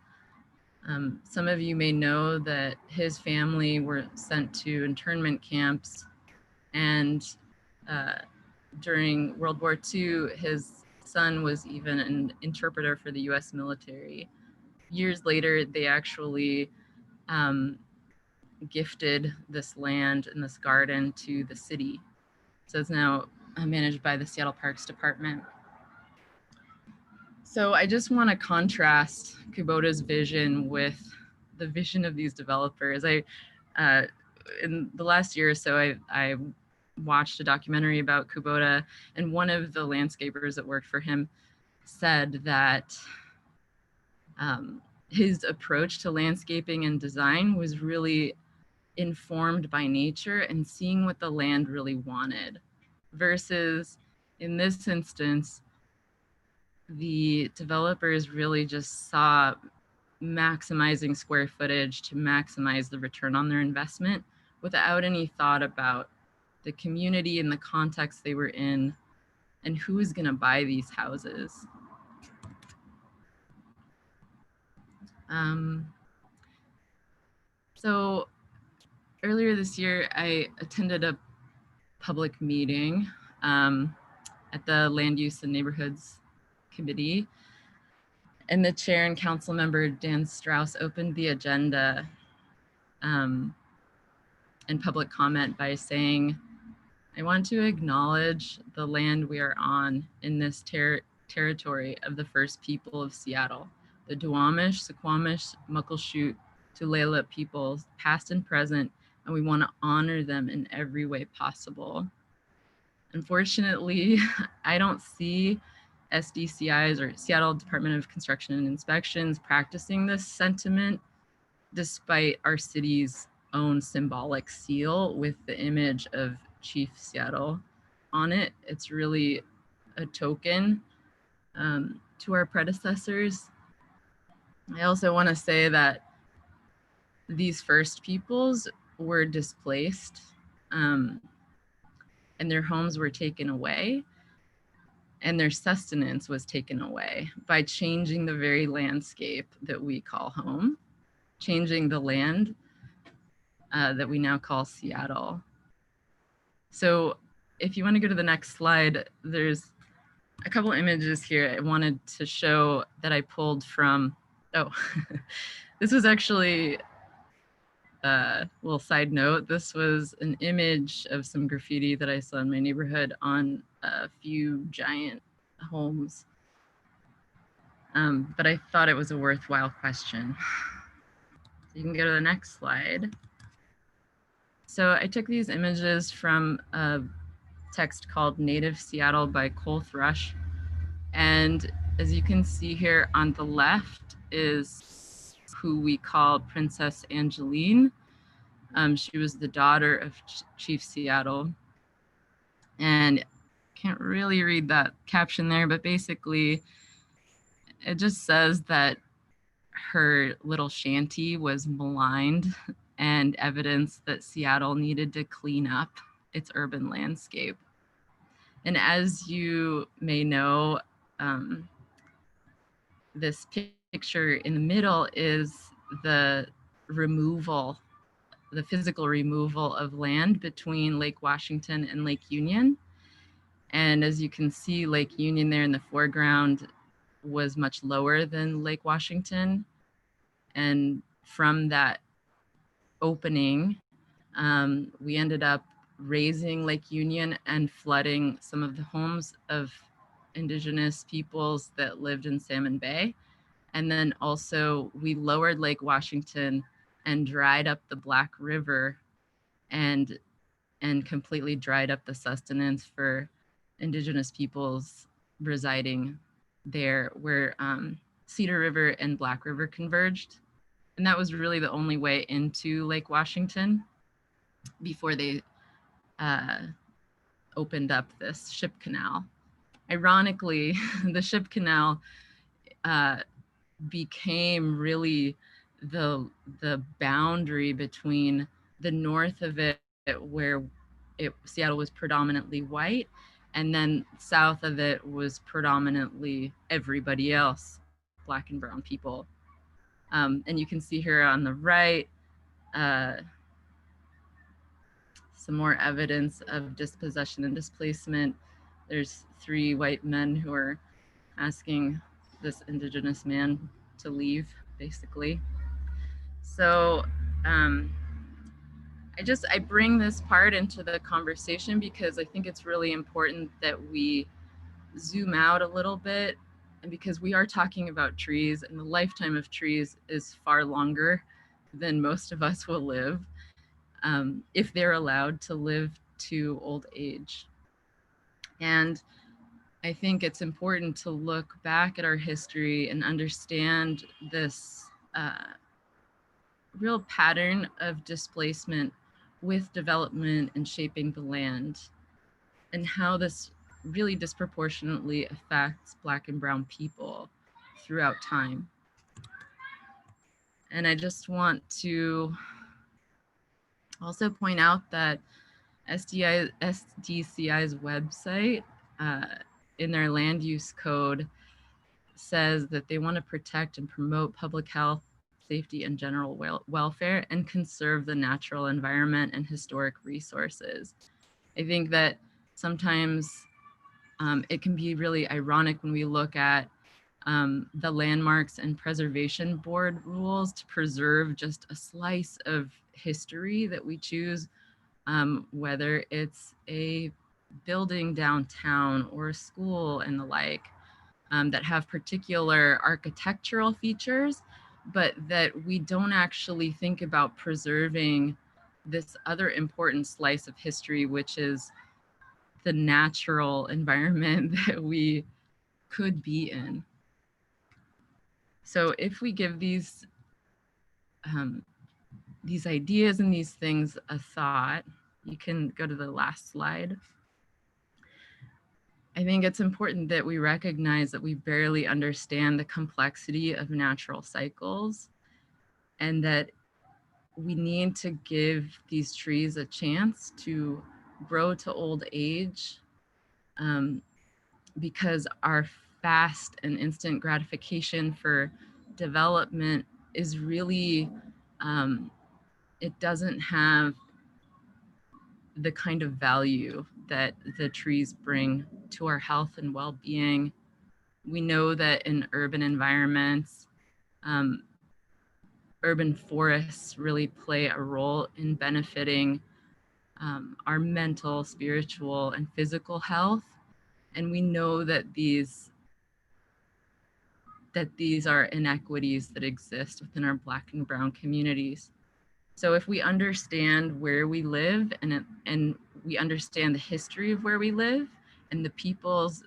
Some of you may know that his family were sent to internment camps, and during World War II, his son was even an interpreter for the US military. Years later, they actually gifted this land and this garden to the city. So it's now managed by the Seattle Parks Department. So I just want to contrast Kubota's vision with the vision of these developers. In the last year or so, I watched a documentary about Kubota, and one of the landscapers that worked for him said that his approach to landscaping and design was really informed by nature and seeing what the land really wanted, versus in this instance, the developers really just saw maximizing square footage to maximize the return on their investment without any thought about the community and the context they were in and who is going to buy these houses. So earlier this year, I attended a public meeting at the Land Use and Neighborhoods Committee, and the chair and council member Dan Strauss opened the agenda and public comment by saying, I want to acknowledge the land we are on in this territory of the first people of Seattle, the Duwamish, Suquamish, Muckleshoot, Tulalip peoples, past and present, and we want to honor them in every way possible. Unfortunately, I don't see SDCIs or Seattle Department of Construction and Inspections practicing this sentiment, despite our city's own symbolic seal with the image of Chief Seattle on it. It's really a token to our predecessors. I also want to say that these first peoples were displaced and their homes were taken away, and their sustenance was taken away by changing the very landscape that we call home, changing the land that we now call Seattle. So if you want to go to the next slide, there's a couple images here I wanted to show that I pulled from, oh, this was actually a little side note. This was an image of some graffiti that I saw in my neighborhood on a few giant homes. But I thought it was a worthwhile question. So you can go to the next slide. So I took these images from a text called Native Seattle by Cole Thrush. And as you can see here on the left is who we call Princess Angeline. She was the daughter of Chief Seattle. And can't really read that caption there, but basically it just says that her little shanty was maligned and evidence that Seattle needed to clean up its urban landscape. And as you may know, this picture in the middle is the removal, the physical removal of land between Lake Washington and Lake Union. And as you can see, Lake Union there in the foreground was much lower than Lake Washington. And from that opening, we ended up raising Lake Union and flooding some of the homes of indigenous peoples that lived in Salmon Bay. And then also we lowered Lake Washington and dried up the Black River and completely dried up the sustenance for indigenous peoples residing there where Cedar River and Black River converged. And that was really the only way into Lake Washington before they opened up this ship canal. Ironically, the ship canal became really the boundary between the north of it, where Seattle was predominantly white, and then south of it was predominantly everybody else, Black and brown people. And you can see here on the right, some more evidence of dispossession and displacement. There's 3 white men who are asking this indigenous man to leave, basically. So I bring this part into the conversation because I think it's really important that we zoom out a little bit, and because we are talking about trees, and the lifetime of trees is far longer than most of us will live, if they're allowed to live to old age. And I think it's important to look back at our history and understand this real pattern of displacement with development and shaping the land, and how this really disproportionately affects Black and brown people throughout time. And I just want to also point out that SDCI's website in their land use code says that they want to protect and promote public health, safety, and general welfare, and conserve the natural environment and historic resources. I think that sometimes it can be really ironic when we look at the Landmarks and Preservation Board rules to preserve just a slice of history that we choose, whether it's a building downtown or a school and the like, that have particular architectural features, but that we don't actually think about preserving this other important slice of history, which is the natural environment that we could be in. So if we give these ideas and these things a thought, you can go to the last slide. I think it's important that we recognize that we barely understand the complexity of natural cycles, and that we need to give these trees a chance to grow to old age, because our fast and instant gratification for development is really, it doesn't have the kind of value that the trees bring to our health and well-being. We know that in urban environments, urban forests really play a role in benefiting our mental, spiritual, and physical health. And we know that these are inequities that exist within our Black and Brown communities. So if we understand where we live and we understand the history of where we live and the peoples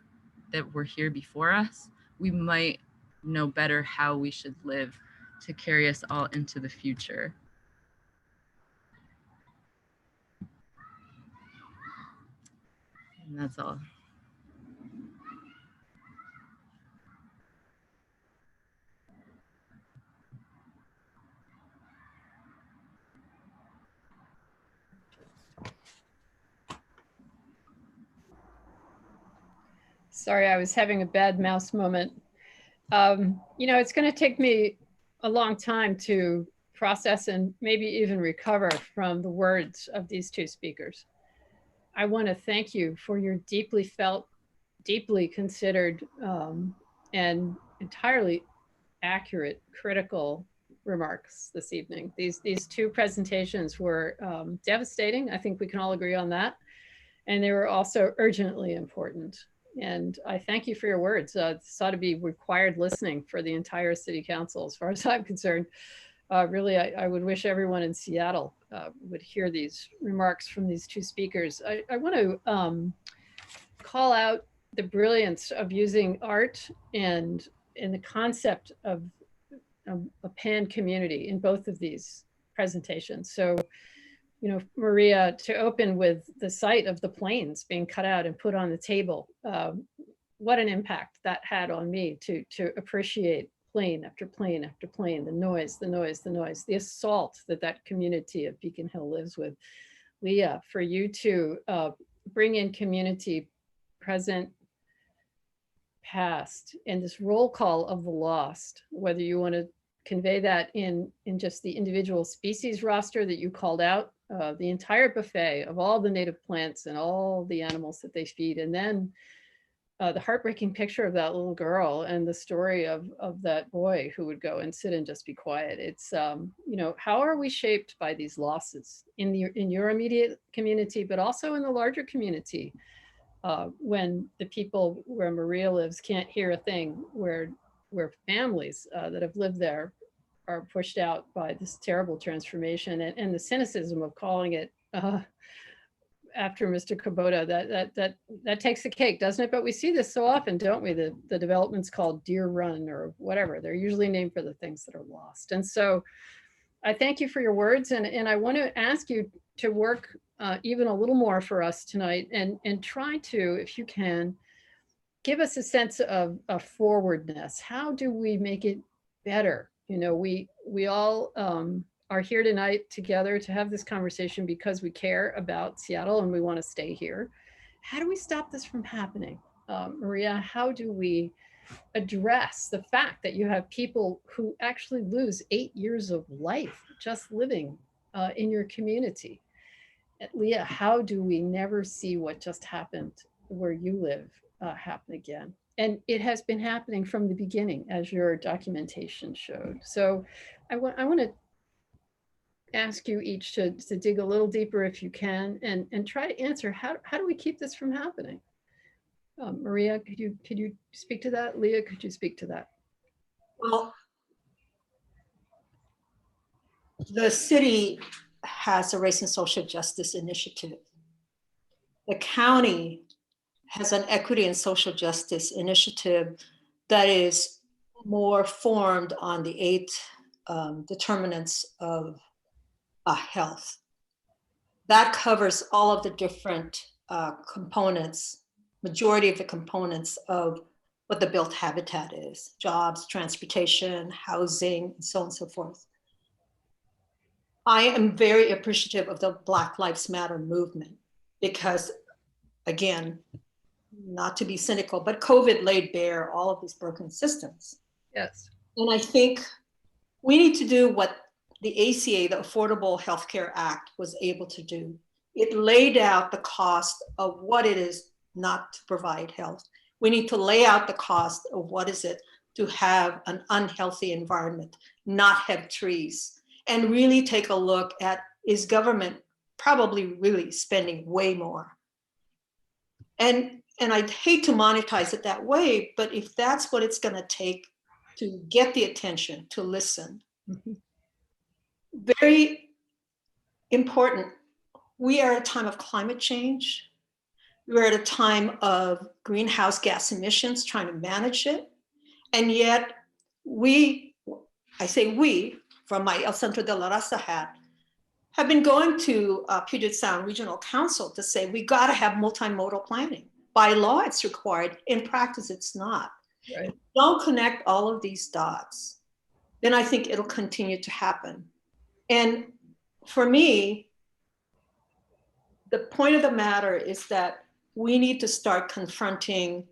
that were here before us, we might know better how we should live to carry us all into the future. And that's all. Sorry, I was having a bad mouse moment. You know, it's going to take me a long time to process and maybe even recover from the words of these two speakers. I want to thank you for your deeply felt, deeply considered, and entirely accurate, critical remarks this evening. These two presentations were devastating. I think we can all agree on that. And they were also urgently important. And I thank you for your words. This ought to be required listening for the entire city council, as far as I'm concerned. Really, I would wish everyone in Seattle would hear these remarks from these two speakers. I want to call out the brilliance of using art and the concept of a pan community in both of these presentations. So, you know, Maria, to open with the sight of the planes being cut out and put on the table, what an impact that had on me to appreciate plane after plane after plane, the noise, the noise, the noise, the assault that community of Beacon Hill lives with. Leah, for you to bring in community present, past, and this roll call of the lost, whether you want to convey that in just the individual species roster that you called out, the entire buffet of all the native plants and all the animals that they feed, and then the heartbreaking picture of that little girl and the story of that boy who would go and sit and just be quiet. It's, you know, how are we shaped by these losses in your immediate community, but also in the larger community, when the people where Maria lives can't hear a thing, where families that have lived there are pushed out by this terrible transformation, and the cynicism of calling it after Mr. Kubota, that takes the cake, doesn't it? But we see this so often, don't we? The development's called Deer Run or whatever. They're usually named for the things that are lost. And so I thank you for your words, and I want to ask you to work even a little more for us tonight, and try to, if you can, give us a sense of forwardness. How do we make it better? You know, we all are here tonight together to have this conversation because we care about Seattle and we want to stay here. How do we stop this from happening? Maria, how do we address the fact that you have people who actually lose 8 years of life just living in your community? Leah, how do we never see what just happened where you live happen again? And it has been happening from the beginning, as your documentation showed. So I want to ask you each to dig a little deeper if you can, and try to answer, how do we keep this from happening? Maria, could you speak to that? Leah, could you speak to that? Well, the city has a race and social justice initiative. The county has an equity and social justice initiative that is more formed on the 8 determinants of health. That covers all of the different components, majority of the components of what the built habitat is: jobs, transportation, housing, and so on and so forth. I am very appreciative of the Black Lives Matter movement because, again, not to be cynical, but COVID laid bare all of these broken systems. Yes. And I think we need to do what the ACA, the Affordable Health Care Act, was able to do. It laid out the cost of what it is not to provide health. We need to lay out the cost of what is it to have an unhealthy environment, not have trees, and really take a look at, is government probably really spending way more? And I'd hate to monetize it that way, but if that's what it's going to take to get the attention, to listen, very important. We are at a time of climate change. We're at a time of greenhouse gas emissions, trying to manage it. And yet we, I say we, from my El Centro de la Raza hat, have been going to Puget Sound Regional Council to say, we got to have multimodal planning. By law, it's required. In practice, it's not. Right. If we don't connect all of these dots, then I think it'll continue to happen. And for me, the point of the matter is that we need to start confronting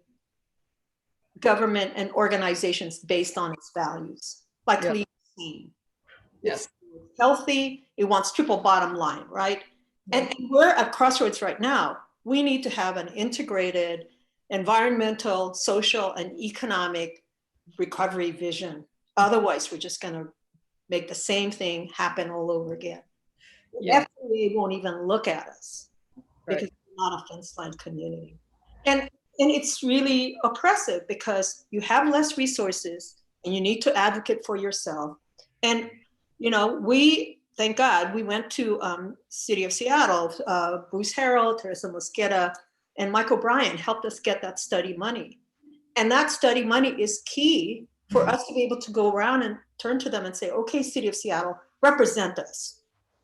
government and organizations based on its values, like Lee's team. It's healthy, it wants triple bottom line, right? And we're at crossroads right now. We need to have an integrated environmental, social, and economic recovery vision. Otherwise, we're just going to make the same thing happen all over again. The FDA won't even look at us because we're not a fence-line community. And it's really oppressive because you have less resources and you need to advocate for yourself. And, you know, we, thank God, we went to City of Seattle, Bruce Harrell, Teresa Mosqueda, and Michael Bryan helped us get that study money. And that study money is key for us to be able to go around and turn to them and say, okay, City of Seattle, represent us,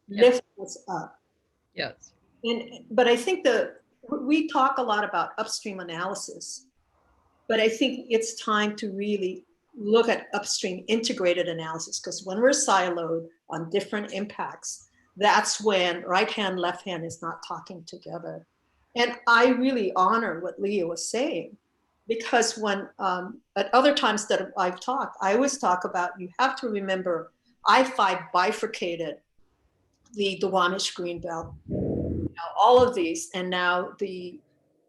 lift us up. Yes. But I think we talk a lot about upstream analysis, but I think it's time to really look at upstream integrated analysis, because when we're siloed on different impacts, that's when right hand, left hand is not talking together. And I really honor what Leah was saying, because when at other times that I've talked, I always talk about, you have to remember I-5 bifurcated the Duwamish Greenbelt, all of these, and now the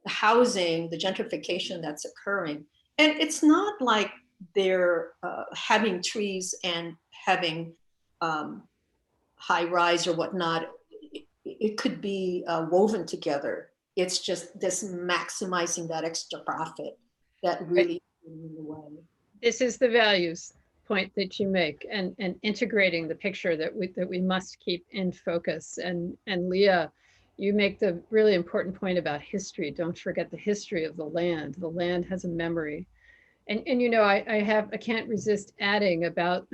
housing, the gentrification that's occurring. And it's not like they're having trees and having high rise or whatnot. It could be woven together. It's just this maximizing that extra profit that really is in the way. This is the values point that you make, and integrating the picture that we must keep in focus. And Leah, you make the really important point about history. Don't forget the history of the land. The land has a memory. And you know, I can't resist adding about,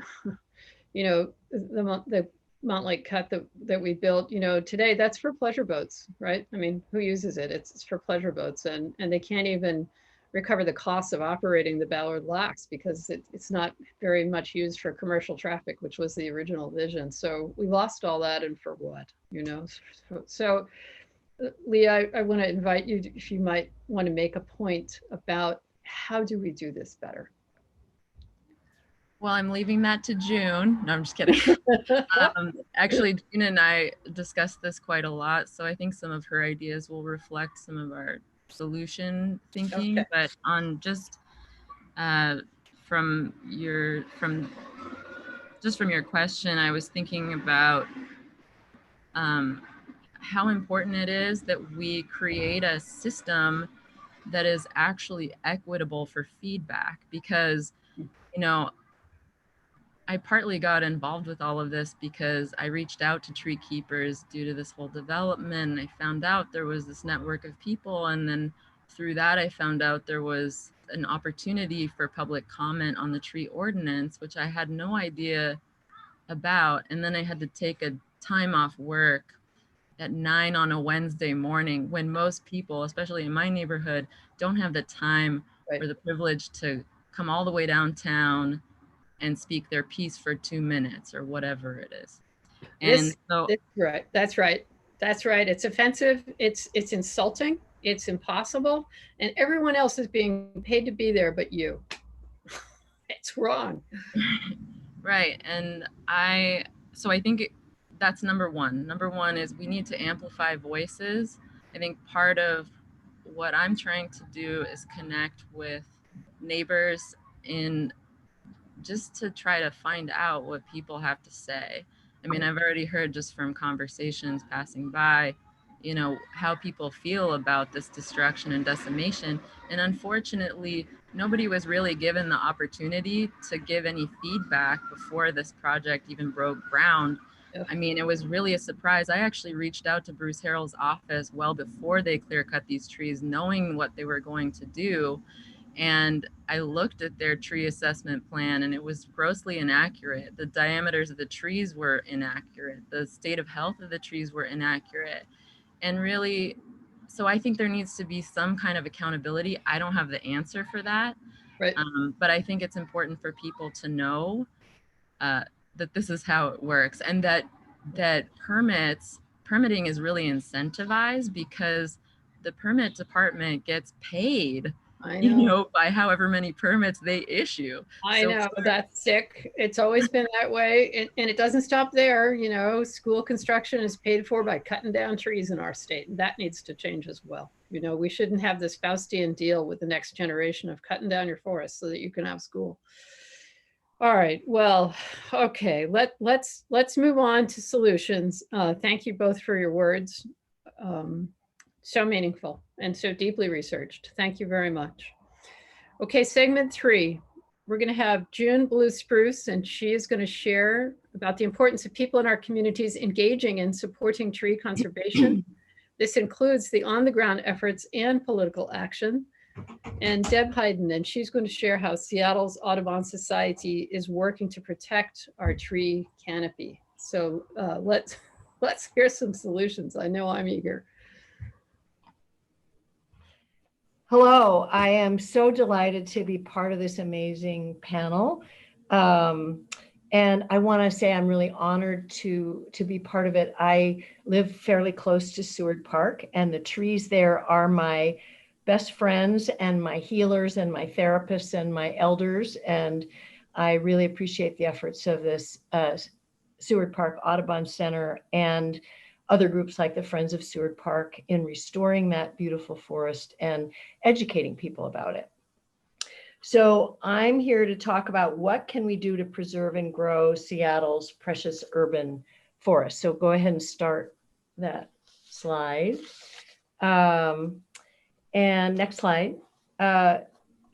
you know, the Montlake Cut that we built, you know, today, that's for pleasure boats, right? I mean, who uses it? It's for pleasure boats, and they can't even recover the costs of operating the Ballard Locks because it's not very much used for commercial traffic, which was the original vision. So we lost all that, and for what, you know? So Leah, I want to invite you, if you might want to make a point about how do we do this better? Well, I'm leaving that to June. No, I'm just kidding. Actually, June and I discussed this quite a lot. So I think some of her ideas will reflect some of our solution thinking. Okay. But on just from your question, I was thinking about how important it is that we create a system that is actually equitable for feedback, because, you know, I partly got involved with all of this because I reached out to tree keepers due to this whole development. I found out there was this network of people, and then through that I found out there was an opportunity for public comment on the tree ordinance, which I had no idea about. And then I had to take a time off work at 9 on a Wednesday morning, when most people, especially in my neighborhood, don't have the time or the privilege to come all the way downtown and speak their piece for 2 minutes or whatever it is. And that's right. It's offensive. It's insulting. It's impossible. And everyone else is being paid to be there, but you. It's wrong. Right. And so I think that's number one. Number one is we need to amplify voices. I think part of what I'm trying to do is connect with neighbors in just to try to find out what people have to say. I mean, I've already heard just from conversations passing by, you know, how people feel about this destruction and decimation. And unfortunately, nobody was really given the opportunity to give any feedback before this project even broke ground. Yep. I mean, it was really a surprise. I actually reached out to Bruce Harrell's office well before they clear cut these trees, knowing what they were going to do. And I looked at their tree assessment plan and it was grossly inaccurate. The diameters of the trees were inaccurate. The state of health of the trees were inaccurate. And really, so I think there needs to be some kind of accountability. I don't have the answer for that. Right. But I think it's important for people to know that this is how it works, and that permitting is really incentivized because the permit department gets paid, I you know. know, by however many permits they issue. I So know, that's sick. It's always been that way. And it doesn't stop there. You know, school construction is paid for by cutting down trees in our state. And that needs to change as well. You know, we shouldn't have this Faustian deal with the next generation of cutting down your forest so that you can have school. All right. Well, okay. Let's move on to solutions. Thank you both for your words. So meaningful and so deeply researched. Thank you very much. Okay, segment 3. We're going to have June Blue Spruce, and she is going to share about the importance of people in our communities engaging in supporting tree conservation. This includes the on-the-ground efforts and political action. And Deb Hayden, and she's going to share how Seattle's Audubon Society is working to protect our tree canopy. So let's hear some solutions. I know I'm eager. Hello, I am so delighted to be part of this amazing panel. And I want to say I'm really honored to be part of it. I live fairly close to Seward Park, and the trees there are my best friends and my healers and my therapists and my elders. And I really appreciate the efforts of this Seward Park Audubon Center and other groups like the Friends of Seward Park in restoring that beautiful forest and educating people about it. So I'm here to talk about what can we do to preserve and grow Seattle's precious urban forest. So go ahead and start that slide. And next slide.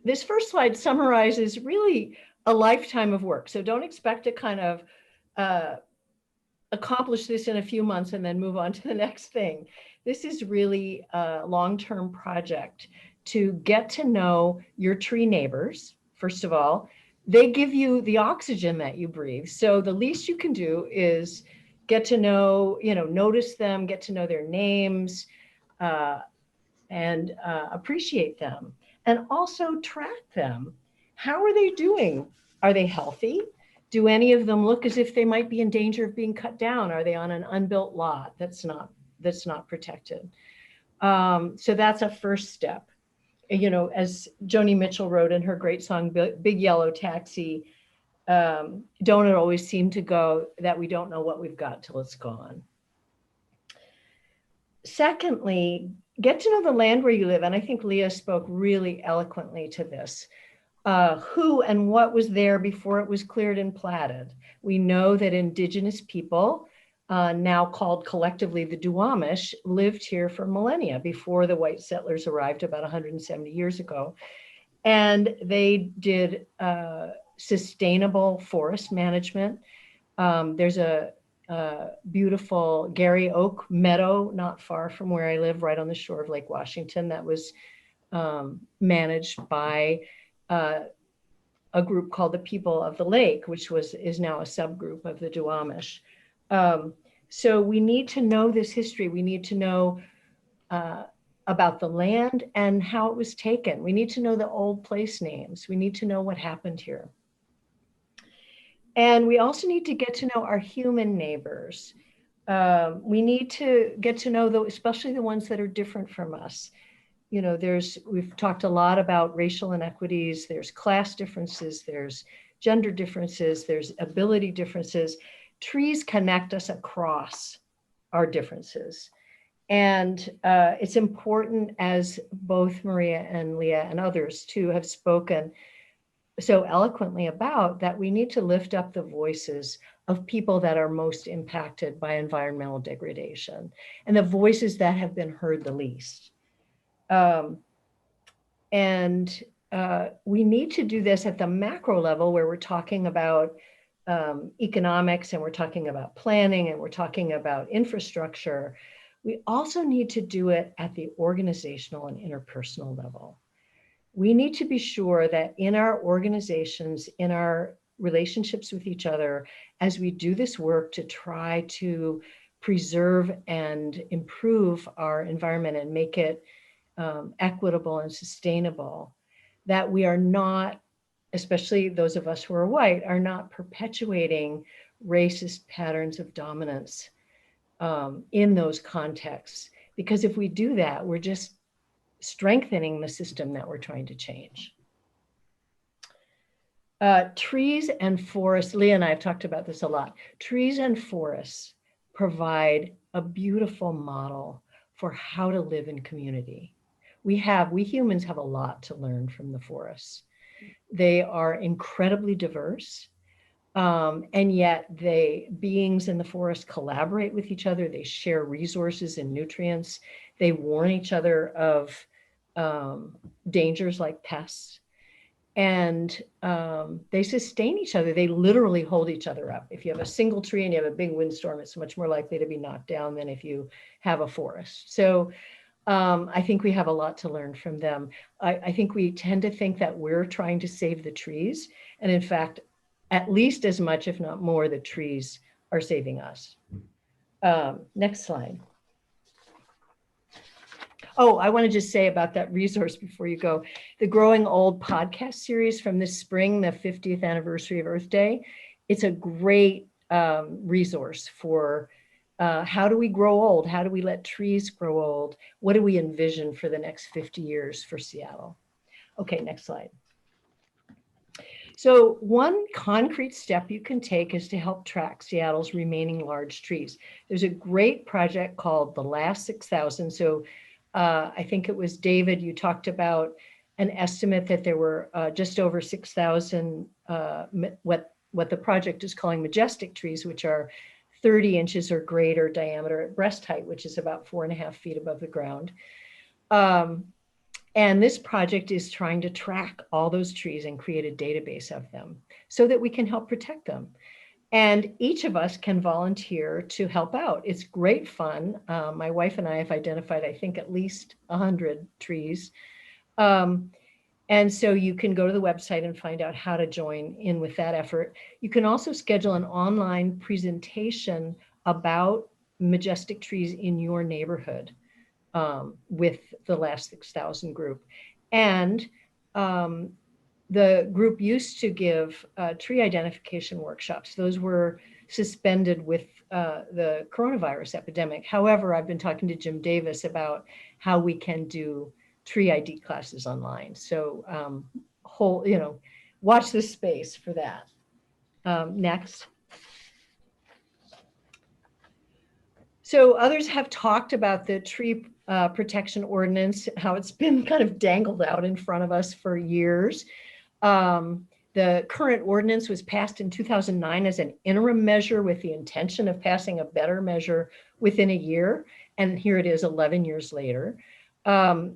This first slide summarizes really a lifetime of work. So don't expect to kind of accomplish this in a few months and then move on to the next thing. This is really a long-term project to get to know your tree neighbors. First of all, they give you the oxygen that you breathe. So the least you can do is get to know, notice them, get to know their names, and appreciate them. And also track them. How are they doing? Are they healthy? Do any of them look as if they might be in danger of being cut down? Are they on an unbuilt lot that's not protected? So that's a first step. As Joni Mitchell wrote in her great song, Big Yellow Taxi, don't it always seem to go that we don't know what we've got till it's gone? Secondly, get to know the land where you live. And I think Leah spoke really eloquently to this. Who and what was there before it was cleared and platted. We know that indigenous people, now called collectively the Duwamish, lived here for millennia before the white settlers arrived about 170 years ago. And they did sustainable forest management. There's a beautiful Gary Oak Meadow not far from where I live, right on the shore of Lake Washington, that was managed by a group called the People of the Lake, which is now a subgroup of the Duwamish. So we need to know this history. We need to know about the land and how it was taken. We need to know the old place names. We need to know what happened here. And we also need to get to know our human neighbors. We need to get to know, especially the ones that are different from us. We've talked a lot about racial inequities, there's class differences, there's gender differences, there's ability differences. Trees connect us across our differences. And it's important, as both Maria and Leah and others too have spoken so eloquently about, that we need to lift up the voices of people that are most impacted by environmental degradation and the voices that have been heard the least. We need to do this at the macro level, where we're talking about economics, and we're talking about planning, and we're talking about infrastructure. We also need to do it at the organizational and interpersonal level. We need to be sure that in our organizations, in our relationships with each other, as we do this work to try to preserve and improve our environment and make it equitable and sustainable, that we are not, especially those of us who are white, are not perpetuating racist patterns of dominance in those contexts. Because if we do that, we're just strengthening the system that we're trying to change. Trees and forests, Leah and I have talked about this a lot. Trees and forests provide a beautiful model for how to live in community. We humans have a lot to learn from the forests. They are incredibly diverse, and yet beings in the forest collaborate with each other. They share resources and nutrients. They warn each other of dangers like pests, and they sustain each other. They literally hold each other up. If you have a single tree and you have a big windstorm, it's much more likely to be knocked down than if you have a forest. So I think we have a lot to learn from them. I think we tend to think that we're trying to save the trees. And in fact, at least as much, if not more, the trees are saving us. Next slide. Oh, I want to just say about that resource before you go. The Growing Old podcast series from this spring, the 50th anniversary of Earth Day. It's a great resource for how do we grow old? How do we let trees grow old? What do we envision for the next 50 years for Seattle? Okay, next slide. So one concrete step you can take is to help track Seattle's remaining large trees. There's a great project called The Last 6,000. So I think it was David, you talked about an estimate that there were just over 6,000, what the project is calling majestic trees, which are 30 inches or greater diameter at breast height, which is about 4.5 feet above the ground. And this project is trying to track all those trees and create a database of them so that we can help protect them. And each of us can volunteer to help out. It's great fun. My wife and I have identified, I think, at least 100 trees. And so you can go to the website and find out how to join in with that effort. You can also schedule an online presentation about majestic trees in your neighborhood with the Last 6,000 group. And the group used to give tree identification workshops. Those were suspended with the coronavirus epidemic. However, I've been talking to Jim Davis about how we can do tree ID classes online. So watch this space for that. Next. So others have talked about the tree protection ordinance, how it's been kind of dangled out in front of us for years. The current ordinance was passed in 2009 as an interim measure with the intention of passing a better measure within a year. And here it is 11 years later. A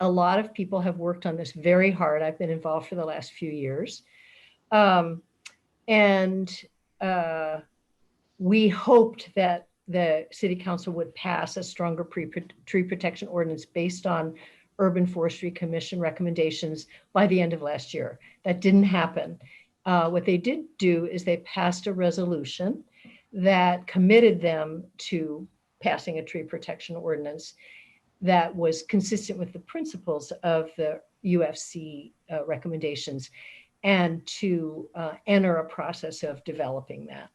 lot of people have worked on this very hard. I've been involved for the last few years. We hoped that the City Council would pass a stronger tree protection ordinance based on Urban Forestry Commission recommendations by the end of last year. That didn't happen. What they did do is they passed a resolution that committed them to passing a tree protection ordinance that was consistent with the principles of the UFC recommendations, and to enter a process of developing that.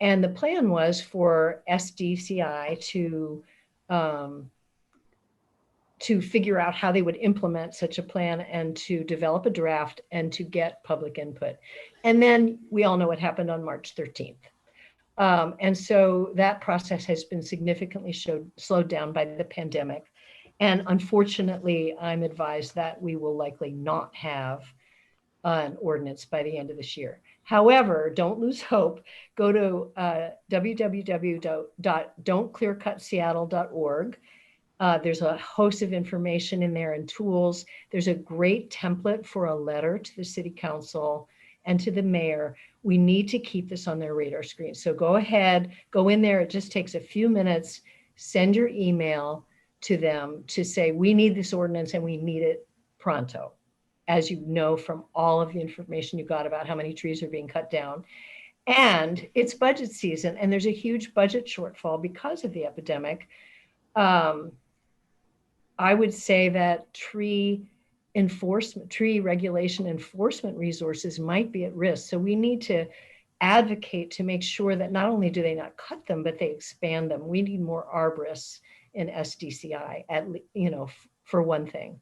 And the plan was for SDCI to figure out how they would implement such a plan and to develop a draft and to get public input. And then we all know what happened on March 13th. And so that process has been significantly slowed down by the pandemic. And unfortunately, I'm advised that we will likely not have an ordinance by the end of this year. However, don't lose hope. Go to www.don'tclearcutseattle.org. There's a host of information in there and tools. There's a great template for a letter to the city council and to the mayor. We need to keep this on their radar screen. So go ahead, go in there. It just takes a few minutes. Send your email to them to say, we need this ordinance and we need it pronto. As you know from all of the information you got about how many trees are being cut down. And it's budget season and there's a huge budget shortfall because of the epidemic. I would say that tree regulation enforcement resources might be at risk. So we need to advocate to make sure that not only do they not cut them, but they expand them. We need more arborists in SDCI, for one thing.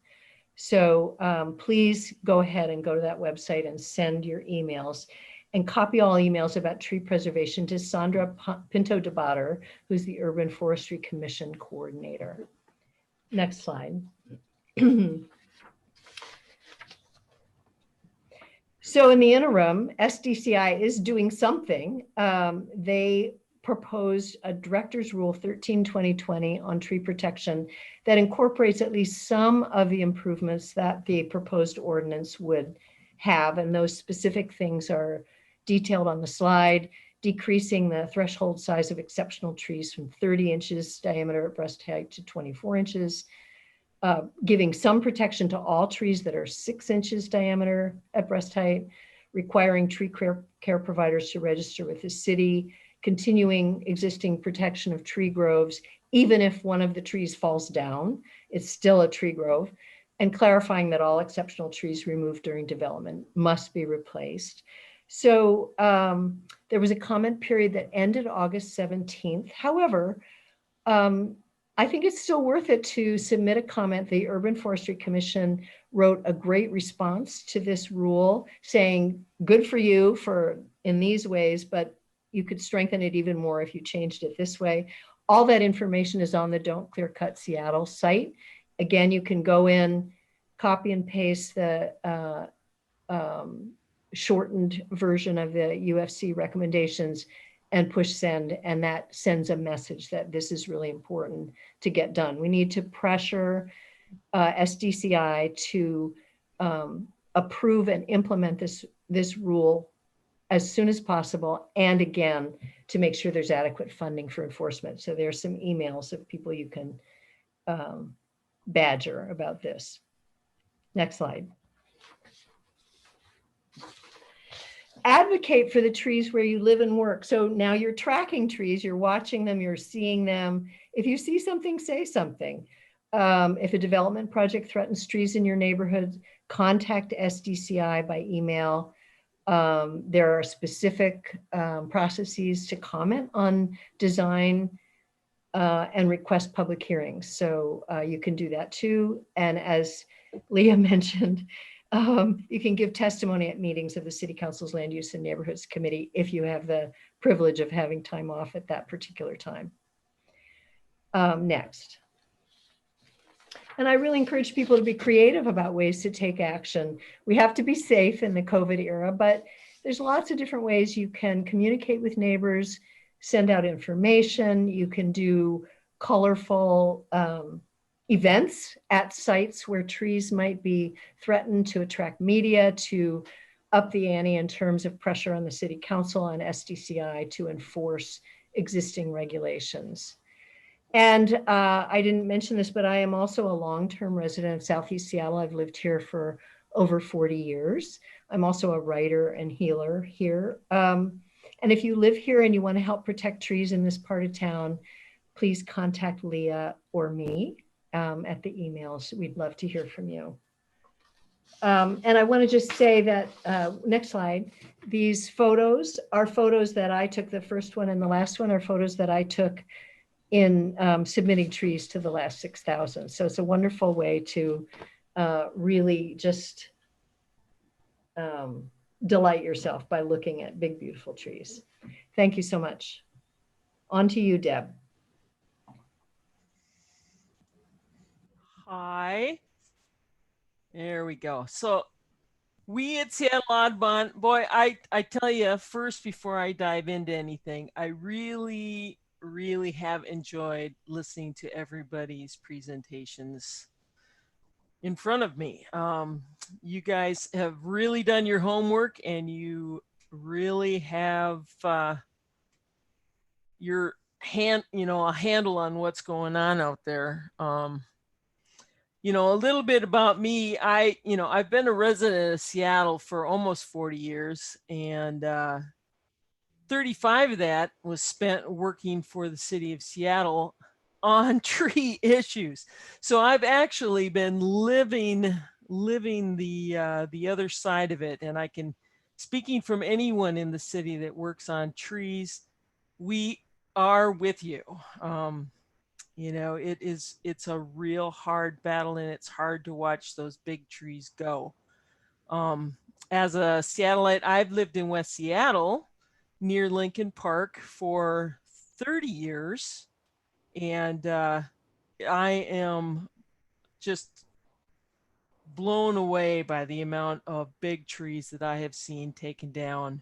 So please go ahead and go to that website and send your emails and copy all emails about tree preservation to Sandra Pinto de Batter, who's the Urban Forestry Commission coordinator. Next slide. So in the interim, SDCI is doing something. They proposed a Director's Rule 13/2020 on tree protection that incorporates at least some of the improvements that the proposed ordinance would have. And those specific things are detailed on the slide: decreasing the threshold size of exceptional trees from 30 inches diameter at breast height to 24 inches, giving some protection to all trees that are 6 inches diameter at breast height, requiring tree care providers to register with the city, continuing existing protection of tree groves. Even if one of the trees falls down, it's still a tree grove, and clarifying that all exceptional trees removed during development must be replaced. So there was a comment period that ended August 17th. However, I think it's still worth it to submit a comment. The Urban Forestry Commission wrote a great response to this rule saying, good for you for in these ways, but you could strengthen it even more if you changed it this way. All that information is on the Don't Clear Cut Seattle site. Again, you can go in, copy and paste the shortened version of the UFC recommendations and push send, and that sends a message that this is really important to get done. We need to pressure SDCI to approve and implement this rule as soon as possible, and again, to make sure there's adequate funding for enforcement. So there's some emails of people you can badger about this. Next slide. Advocate for the trees where you live and work. So now you're tracking trees, you're watching them, you're seeing them. If you see something, say something. If a development project threatens trees in your neighborhood, contact SDCI by email. There are specific processes to comment on design and request public hearings. So you can do that too. And as Leah mentioned, you can give testimony at meetings of the City Council's Land Use and Neighborhoods Committee if you have the privilege of having time off at that particular time. Next. And I really encourage people to be creative about ways to take action. We have to be safe in the COVID era, but there's lots of different ways you can communicate with neighbors, send out information. You can do colorful events at sites where trees might be threatened to attract media, to up the ante in terms of pressure on the City Council and SDCI to enforce existing regulations. And I didn't mention this, but I am also a long-term resident of Southeast Seattle. I've lived here for over 40 years. I'm also a writer and healer here. And if you live here and you want to help protect trees in this part of town, please contact Leah or me at the emails. We'd love to hear from you. And I want to just say that, next slide, these photos are photos that I took. The first one and the last one are photos that I took in submitting trees to the last 6,000. So it's a wonderful way to really just delight yourself by looking at big, beautiful trees. Thank you so much. On to you, Deb. Hi. There we go. So we at Seattle Audubon, boy, I tell you first before I dive into anything, I really, really have enjoyed listening to everybody's presentations in front of me. You guys have really done your homework and you really have your a handle on what's going on out there. A little bit about me. I've been a resident of Seattle for almost 40 years, and 35 of that was spent working for the city of Seattle on tree issues. So I've actually been living the other side of it, and speaking from anyone in the city that works on trees, we are with you. It's a real hard battle, and it's hard to watch those big trees go. As a Seattleite, I've lived in West Seattle near Lincoln Park for 30 years. And I am just blown away by the amount of big trees that I have seen taken down.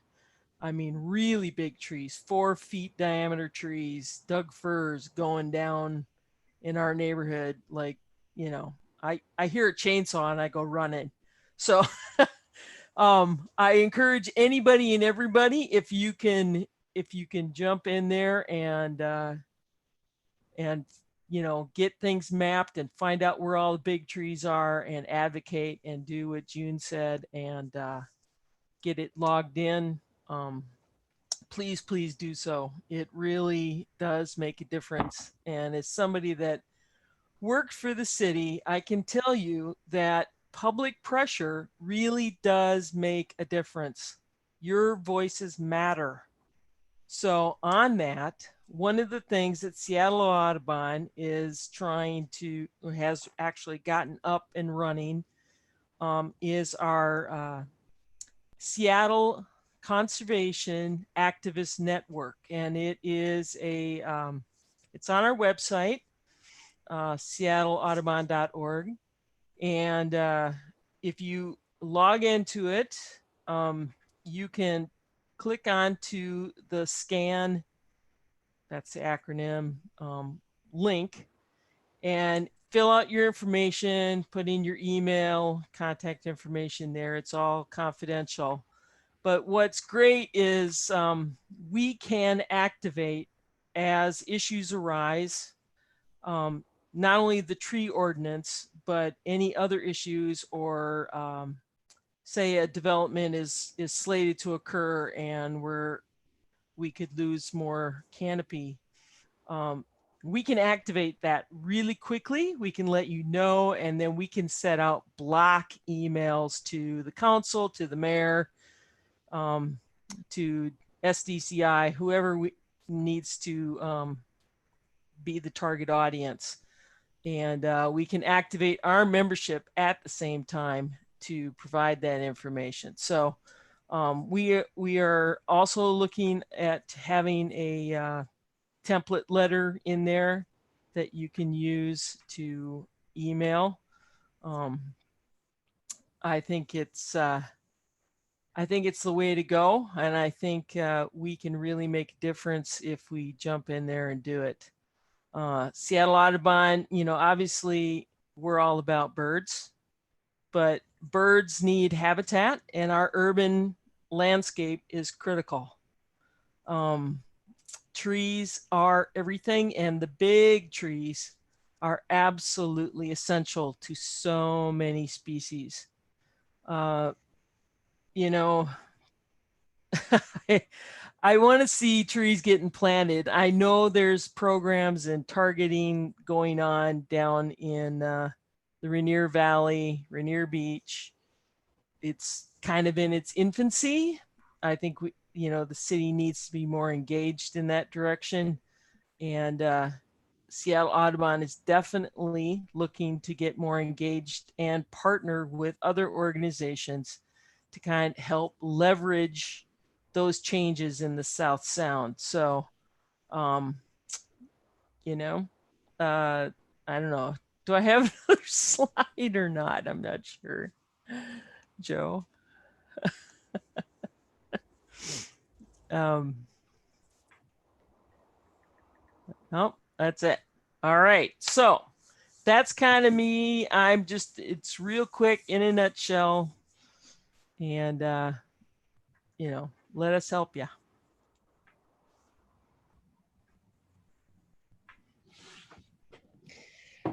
I mean, really big trees, 4 feet diameter trees, Doug firs going down in our neighborhood. Like, I hear a chainsaw and I go running. So I encourage anybody and everybody, if you can jump in there and get things mapped and find out where all the big trees are and advocate and do what June said and get it logged in. Please do so. It really does make a difference. And as somebody that worked for the city, I can tell you that public pressure really does make a difference. Your voices matter. So on that, one of the things that Seattle Audubon has actually gotten up and running is our Seattle Conservation Activist Network. And it's on our website, seattleaudubon.org. And if you log into it, you can click on to the scan, that's the acronym, link, and fill out your information, put in your email, contact information there. It's all confidential. But what's great is we can activate as issues arise, not only the tree ordinance, but any other issues, or say a development is slated to occur and we could lose more canopy. We can activate that really quickly. We can let you know, and then we can set out block emails to the council, to the mayor, to SDCI, whoever needs to be the target audience. And we can activate our membership at the same time to provide that information. So we are also looking at having a template letter in there that you can use to email. I think it's the way to go, and I think we can really make a difference if we jump in there and do it. Seattle Audubon, obviously we're all about birds, but birds need habitat, and our urban landscape is critical. Trees are everything, and the big trees are absolutely essential to so many species. I want to see trees getting planted. I know there's programs and targeting going on down in the Rainier Valley, Rainier Beach. It's kind of in its infancy. I think the city needs to be more engaged in that direction. And Seattle Audubon is definitely looking to get more engaged and partner with other organizations to kind of help leverage those changes in the South Sound. So You know, I don't know. Do I have another slide or not? I'm not sure. Joe. Nope, that's it. All right. So that's kind of me. It's real quick in a nutshell. And, let us help you.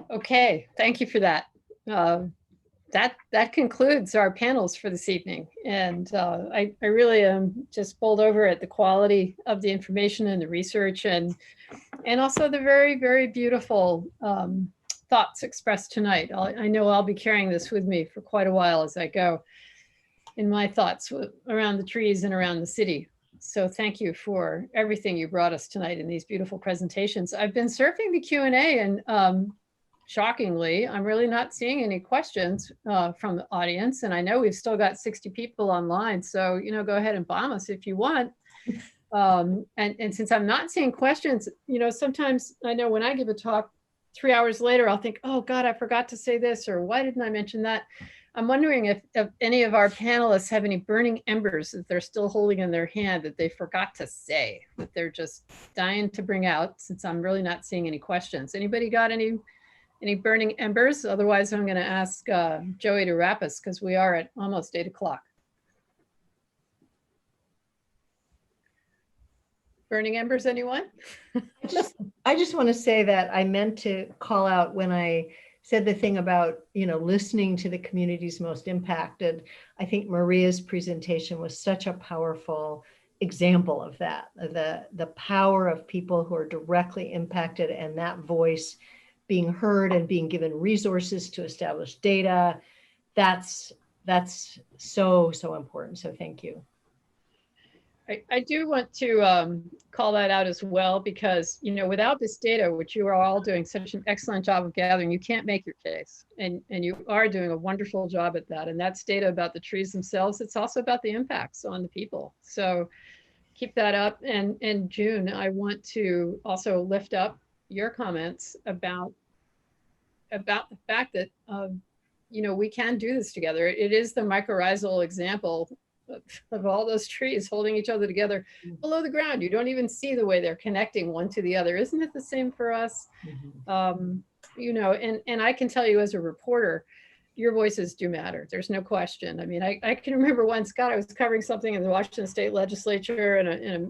Okay, thank you for that. That concludes our panels for this evening. And I really am just bowled over at the quality of the information and the research and also the very, very beautiful thoughts expressed tonight. I know I'll be carrying this with me for quite a while as I go in my thoughts around the trees and around the city. So thank you for everything you brought us tonight in these beautiful presentations. I've been surfing the Q&A and shockingly, I'm really not seeing any questions from the audience. And I know we've still got 60 people online. So, go ahead and bomb us if you want. And since I'm not seeing questions, sometimes I know when I give a talk 3 hours later, I'll think, oh God, I forgot to say this, or why didn't I mention that? I'm wondering if any of our panelists have any burning embers that they're still holding in their hand that they forgot to say, that they're just dying to bring out, since I'm really not seeing any questions. Anybody got any burning embers? Otherwise, I'm going to ask Joey to wrap us because we are at almost 8 o'clock. Burning embers, anyone? I just want to say that I meant to call out when I said the thing about, listening to the communities most impacted. I think Maria's presentation was such a powerful example of that, the power of people who are directly impacted and that voice being heard and being given resources to establish data. That's so important. So thank you. I do want to call that out as well, because, without this data, which you are all doing such an excellent job of gathering, you can't make your case. And you are doing a wonderful job at that. And that's data about the trees themselves. It's also about the impacts on the people. So keep that up. And June, I want to also lift up your comments about the fact that, we can do this together. It is the mycorrhizal example of all those trees holding each other together below the ground. You don't even see the way they're connecting one to the other. Isn't it the same for us? And I can tell you as a reporter, your voices do matter. There's no question. I mean, I can remember once, Scott, I was covering something in the Washington State Legislature, and a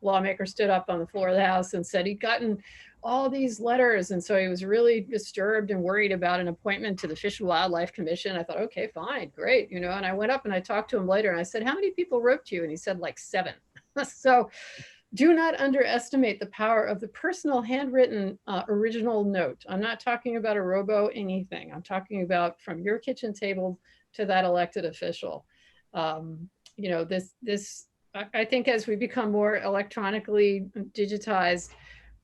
lawmaker stood up on the floor of the House and said he'd gotten all these letters. And so he was really disturbed and worried about an appointment to the Fish and Wildlife Commission. I thought, okay, fine, great. And I went up and I talked to him later and I said, how many people wrote to you? And he said like 7. So do not underestimate the power of the personal handwritten original note. I'm not talking about a robo anything. I'm talking about from your kitchen table to that elected official. I think as we become more electronically digitized,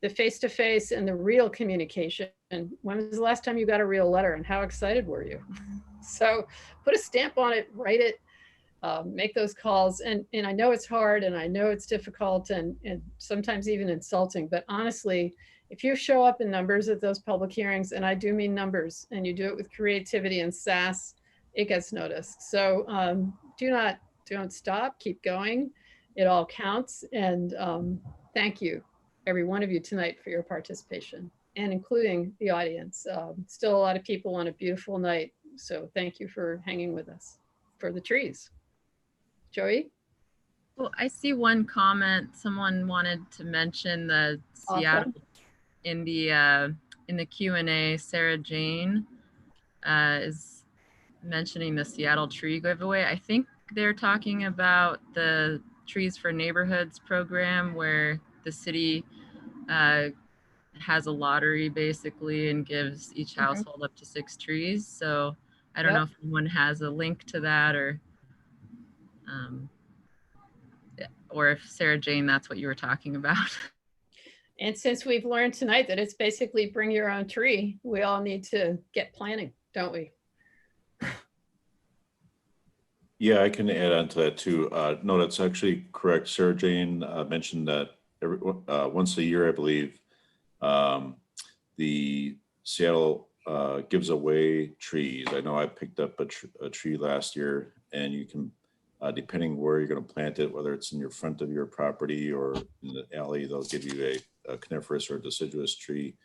the face-to-face and the real communication. And when was the last time you got a real letter and how excited were you? So put a stamp on it, write it, make those calls. And I know it's hard and I know it's difficult and sometimes even insulting, but honestly, if you show up in numbers at those public hearings, and I do mean numbers, and you do it with creativity and sass, it gets noticed. So don't stop, keep going. It all counts. And thank you, every one of you tonight, for your participation, and including the audience. Still a lot of people on a beautiful night. So thank you for hanging with us for the trees. Joey? Well, I see one comment. Someone wanted to mention the Seattle in the Q&A. Sarah Jane is mentioning the Seattle tree giveaway. I think they're talking about the Trees for Neighborhoods program, where the city has a lottery basically and gives each household up to 6 trees. So I don't know if anyone has a link to that, or if Sarah Jane, that's what you were talking about. And since we've learned tonight that it's basically bring your own tree, we all need to get planting, don't we? Yeah, I can add on to that too. No, that's actually correct. Sarah Jane mentioned that once a year, I believe, the Seattle gives away trees. I know I picked up a tree last year, and you can, depending where you're going to plant it, whether it's in your front of your property or in the alley, they'll give you a coniferous or deciduous tree.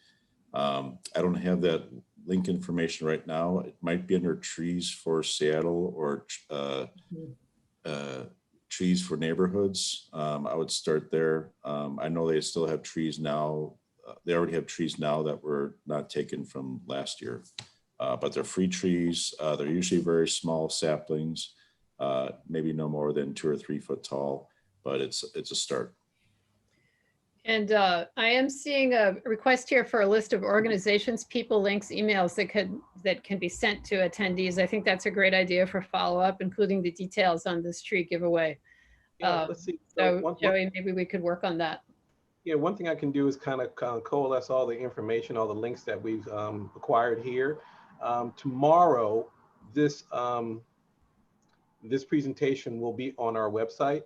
I don't have that link information right now. It might be under trees for Seattle or trees for neighborhoods. I would start there. I know they still have trees now. They already have trees now that were not taken from last year, but they're free trees. They're usually very small saplings, maybe no more than 2 or 3 foot tall, but it's a start. And I am seeing a request here for a list of organizations, people, links, emails that can be sent to attendees. I think that's a great idea for follow-up, including the details on this tree giveaway. Yeah, let's see. So Joey, maybe we could work on that. Yeah, one thing I can do is kind of coalesce all the information, all the links that we've acquired here. Tomorrow, this presentation will be on our website.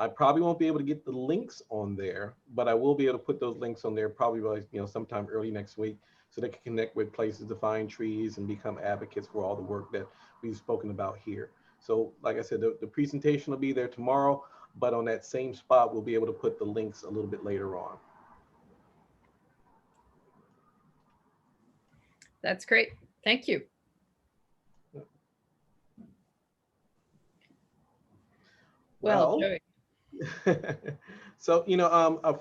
I probably won't be able to get the links on there, but I will be able to put those links on there probably by, sometime early next week, so they can connect with places to find trees and become advocates for all the work that we've spoken about here. So like I said, the presentation will be there tomorrow, but on that same spot, we'll be able to put the links a little bit later on. That's great. Thank you. Well, Joey. So,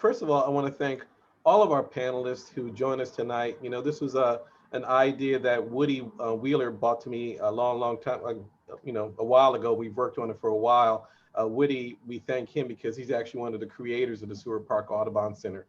first of all, I want to thank all of our panelists who joined us tonight. This was an idea that Woody Wheeler brought to me a long time, a while ago. We've worked on it for a while. Woody, we thank him because he's actually one of the creators of the Seward Park Audubon Center.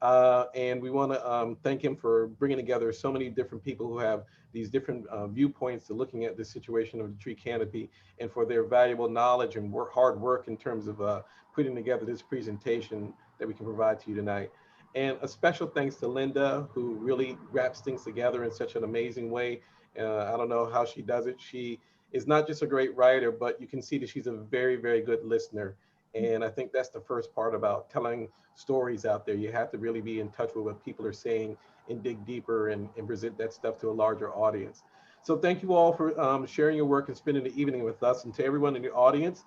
And we want to thank him for bringing together so many different people who have these different viewpoints to looking at the situation of the tree canopy, and for their valuable knowledge and hard work in terms of putting together this presentation that we can provide to you tonight. And a special thanks to Linda, who really wraps things together in such an amazing way. I don't know how she does it. She is not just a great writer, but you can see that she's a very, very good listener. And I think that's the first part about telling stories out there. You have to really be in touch with what people are saying and dig deeper and present that stuff to a larger audience. So thank you all for sharing your work and spending the evening with us. And to everyone in the audience,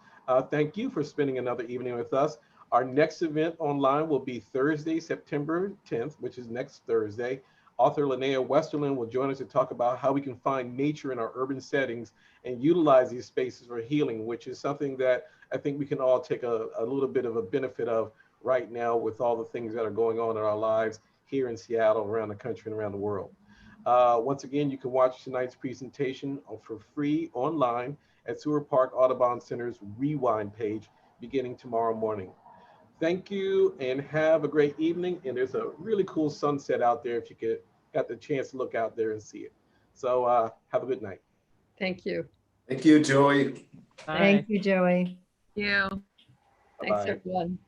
thank you for spending another evening with us. Our next event online will be Thursday, September 10th, which is next Thursday. Author Linnea Westerland will join us to talk about how we can find nature in our urban settings and utilize these spaces for healing, which is something that I think we can all take a little bit of a benefit of right now with all the things that are going on in our lives here in Seattle, around the country, and around the world. Once again, you can watch tonight's presentation for free online at Seward Park Audubon Center's Rewind page beginning tomorrow morning. Thank you and have a great evening. And there's a really cool sunset out there if you got the chance to look out there and see it. So have a good night. Thank you. Thank you, Joey. Bye. Thank you, Joey. Thank you. Thanks, Bye-bye. everyone.